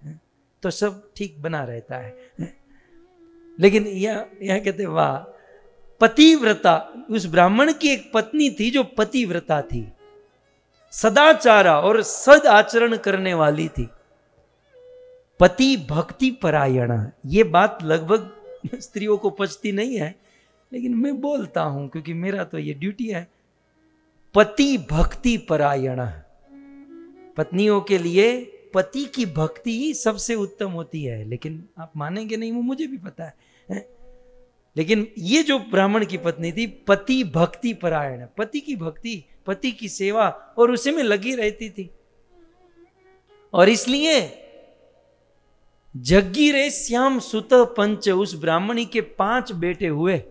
तो सब ठीक बना रहता है। लेकिन यह कहते वाह, पतिव्रता, उस ब्राह्मण की एक पत्नी थी जो पतिव्रता थी, सदाचारा और सद आचरण करने वाली थी, पति भक्ति परायणा। ये बात लगभग स्त्रियों को पचती नहीं है, लेकिन मैं बोलता हूं क्योंकि मेरा तो ये ड्यूटी है। पति भक्ति परायणा, पत्नियों के लिए पति की भक्ति ही सबसे उत्तम होती है। लेकिन आप मानेंगे नहीं, वो मुझे भी पता है। लेकिन ये जो ब्राह्मण की पत्नी थी, पति भक्ति परायण, पति की भक्ति, पति की सेवा और उसी में लगी रहती थी। और इसलिए जग्गी रे श्याम सुत पंच, उस ब्राह्मणी के 5 बेटे हुए,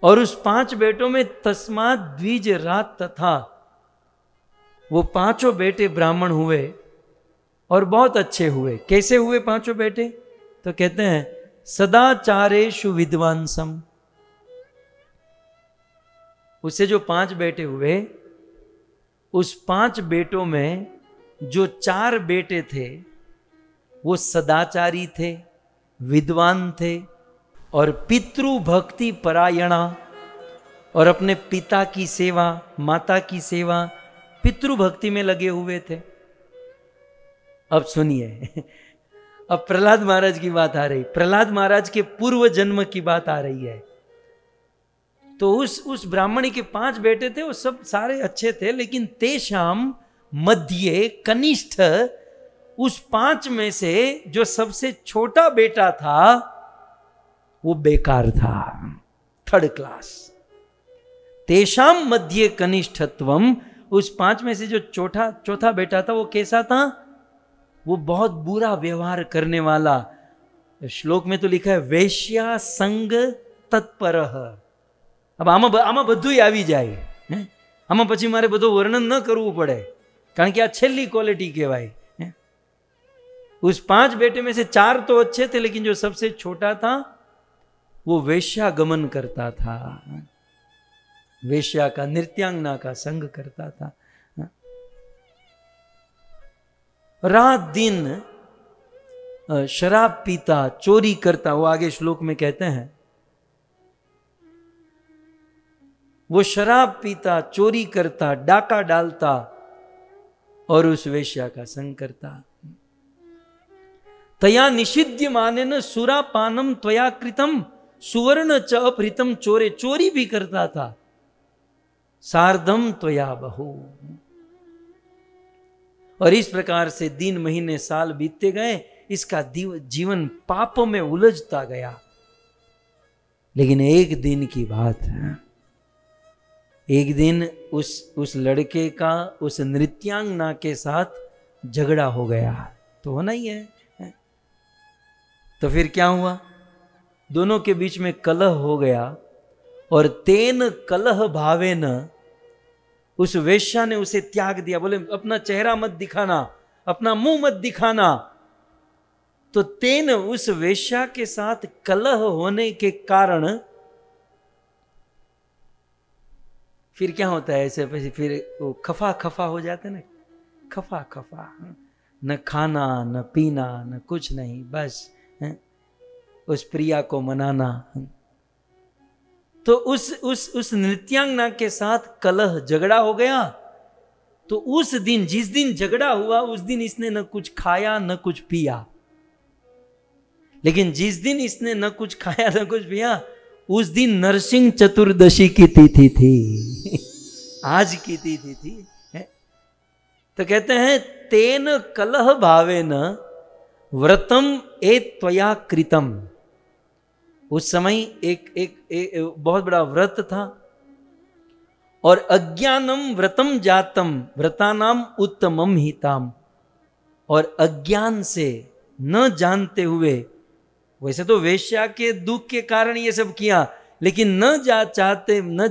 और उस 5 बेटों में तस्मात् द्विज रात तथा, वो 5 बेटे ब्राह्मण हुए और बहुत अच्छे हुए। कैसे हुए 5 बेटे? तो कहते हैं सदाचारेषु विद्वांसम। उससे जो 5 बेटे हुए, उस 5 बेटों में जो 4 बेटे थे वो सदाचारी थे, विद्वान थे और पितृभक्ति परायणा, और अपने पिता की सेवा, माता की सेवा, पितृभक्ति में लगे हुए थे। अब सुनिए, अब प्रहलाद महाराज की बात आ रही, प्रहलाद महाराज के पूर्व जन्म की बात आ रही है। तो उस ब्राह्मणी के 5 बेटे थे, वो सब सारे अच्छे थे, लेकिन तेषाम मध्य कनिष्ठ, उस 5 में से जो सबसे छोटा बेटा था वो बेकार था, 3rd क्लास। तेषाम मध्य कनिष्ठत्वम, उस 5 में से जो चौथा बेटा था वो कैसा था? वो बहुत बुरा व्यवहार करने वाला। श्लोक में तो लिखा है वेश्या संग तत्पर। अब આમાં બધું આવી જાય, આમાં પછી મારે બધું વર્ણન ન કરવું પડે, કારણ કે આ છેલ્લી ક્વોલિટી કહેવાય। उस 5 बेटे में से 4 तो अच्छे थे, लेकिन जो सबसे छोटा था वो वेश्या गमन करता था, वेश्या का, नृत्यांगना का संग करता था। रात दिन शराब पीता, चोरी करता। वो आगे श्लोक में कहते हैं वो शराब पीता, चोरी करता, डाका डालता और उस वेश्या का संग करता। तया निषिद्य माने न सुरापानम त्वया कृतम सुवर्ण च अपहृतम, चोरे, चोरी भी करता था। सार्धम त्वया बहु। और इस प्रकार से दिन, महीने, साल बीतते गए, इसका जीवन पापों में उलझता गया। लेकिन एक दिन की बात है, एक दिन उस लड़के का उस नृत्यांगना के साथ झगड़ा हो गया। तो होना ही है। तो फिर क्या हुआ? दोनों के बीच में कलह हो गया, और तेन कलह भावेन, उस वेश्या ने उसे त्याग दिया। बोले अपना चेहरा मत दिखाना, अपना मुंह मत दिखाना। तो तेन, उस वेश्या के साथ कलह होने के कारण फिर क्या होता है ऐसे, फिर वो खफा खफा हो जाते ना, खफा खफा, न खाना न पीना न कुछ नहीं, बस उस प्रिया को मनाना। तो उस नृत्यांगना के साथ कलह, झगड़ा हो गया। तो उस दिन, जिस दिन झगड़ा हुआ, उस दिन इसने न कुछ खाया न कुछ पिया। लेकिन जिस दिन इसने न कुछ खाया न कुछ पिया, उस दिन नरसिंह चतुर्दशी की तिथि थी। आज की तिथि थी। तो कहते हैं तेन कलह भावेन व्रतम ए त्वया कृतम। उस समय एक बहुत बड़ा व्रत था, और अज्ञानम व्रतम जातम व्रतानाम उत्तमम हिताम। और अज्ञान से, न जानते हुए, वैसे तो वेश्या के दुख के कारण ये सब किया, लेकिन न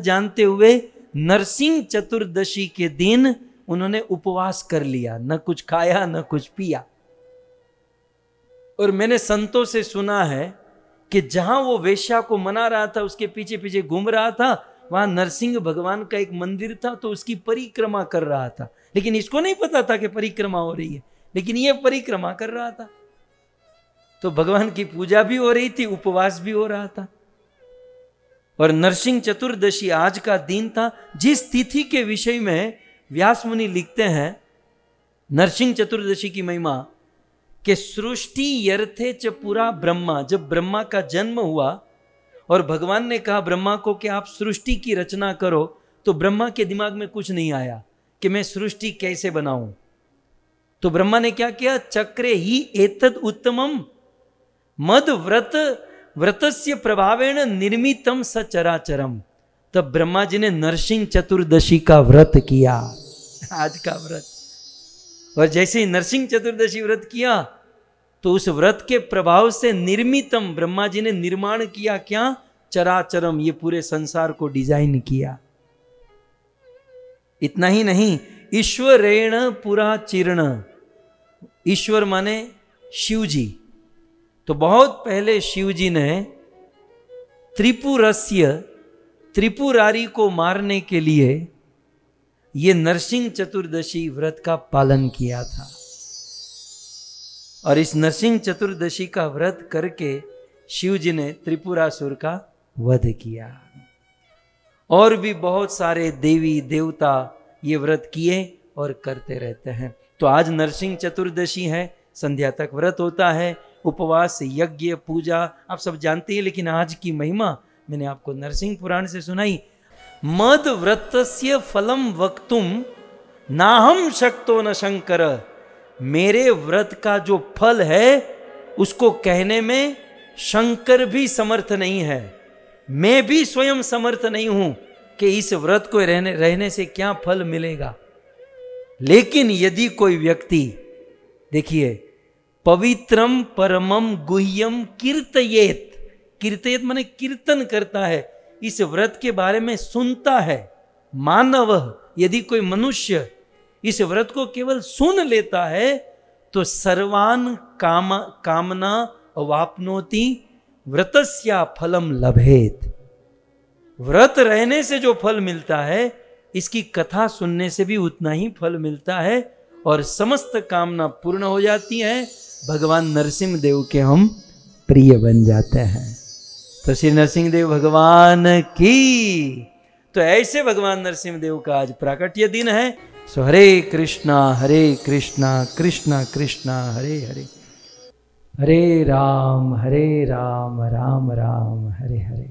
जानते हुए नरसिंह चतुर्दशी के दिन उन्होंने उपवास कर लिया, न कुछ खाया न कुछ पिया। और मैंने संतों से सुना है कि जहां वो वेश्या को मना रहा था, उसके पीछे पीछे घूम रहा था, वहां नरसिंह भगवान का एक मंदिर था, तो उसकी परिक्रमा कर रहा था। लेकिन इसको नहीं पता था कि परिक्रमा हो रही है, लेकिन ये परिक्रमा कर रहा था। तो भगवान की पूजा भी हो रही थी, उपवास भी हो रहा था। और नरसिंह चतुर्दशी आज का दिन था। जिस तिथि के विषय में व्यास मुनि लिखते हैं नरसिंह चतुर्दशी की महिमा, कि सृष्टि यर्थे च पूरा ब्रह्मा, जब ब्रह्मा का जन्म हुआ और भगवान ने कहा ब्रह्मा को कि आप सृष्टि की रचना करो, तो ब्रह्मा के दिमाग में कुछ नहीं आया कि मैं सृष्टि कैसे बनाऊं। तो ब्रह्मा ने क्या किया, चक्रे ही एतद उत्तमम मद व्रतस्य प्रभावेण निर्मितम सचराचरम। तब ब्रह्मा जी ने नरसिंह चतुर्दशी का व्रत किया, आज का व्रत। और जैसे ही नरसिंह चतुर्दशी व्रत किया, तो उस व्रत के प्रभाव से निर्मितम, ब्रह्मा जी ने निर्माण किया क्या, चराचरम, ये पूरे संसार को डिजाइन किया। इतना ही नहीं, ईश्वरेण पुरा चिर्ण, ईश्वर माने शिव जी। तो बहुत पहले शिव जी ने त्रिपुरस्य, त्रिपुरारी को मारने के लिए ये नरसिंह चतुर्दशी व्रत का पालन किया था। और इस नरसिंह चतुर्दशी का व्रत करके शिव जी ने त्रिपुरासुर का वध किया। और भी बहुत सारे देवी देवता ये व्रत किए और करते रहते हैं। तो आज नरसिंह चतुर्दशी है, संध्या तक व्रत होता है, उपवास, यज्ञ, पूजा आप सब जानते हैं। लेकिन आज की महिमा मैंने आपको नरसिंह पुराण से सुनाई। मद व्रतस्य फलम वक्तुम नाहम शक्तो न शंकर, मेरे व्रत का जो फल है उसको कहने में शंकर भी समर्थ नहीं है, मैं भी स्वयं समर्थ नहीं हूं कि इस व्रत को रहने से क्या फल मिलेगा। लेकिन यदि कोई व्यक्ति, देखिए, पवित्रम परमम गुह्यम कीर्तयेत, कीर्तयेत माने कीर्तन करता है, इस व्रत के बारे में सुनता है। मानव, यदि कोई मनुष्य इस व्रत को केवल सुन लेता है, तो सर्वान कामना वाप्नोति व्रतस्या फलम लभेत। व्रत रहने से जो फल मिलता है, इसकी कथा सुनने से भी उतना ही फल मिलता है और समस्त कामना पूर्ण हो जाती है। भगवान नरसिंह देव के हम प्रिय बन जाते हैं। तो श्री नरसिंह देव भगवान की। तो ऐसे भगवान नरसिंह देव का आज प्राकट्य दिन है। सो हरे कृष्णा कृष्णा कृष्णा हरे हरे, हरे राम राम राम हरे हरे।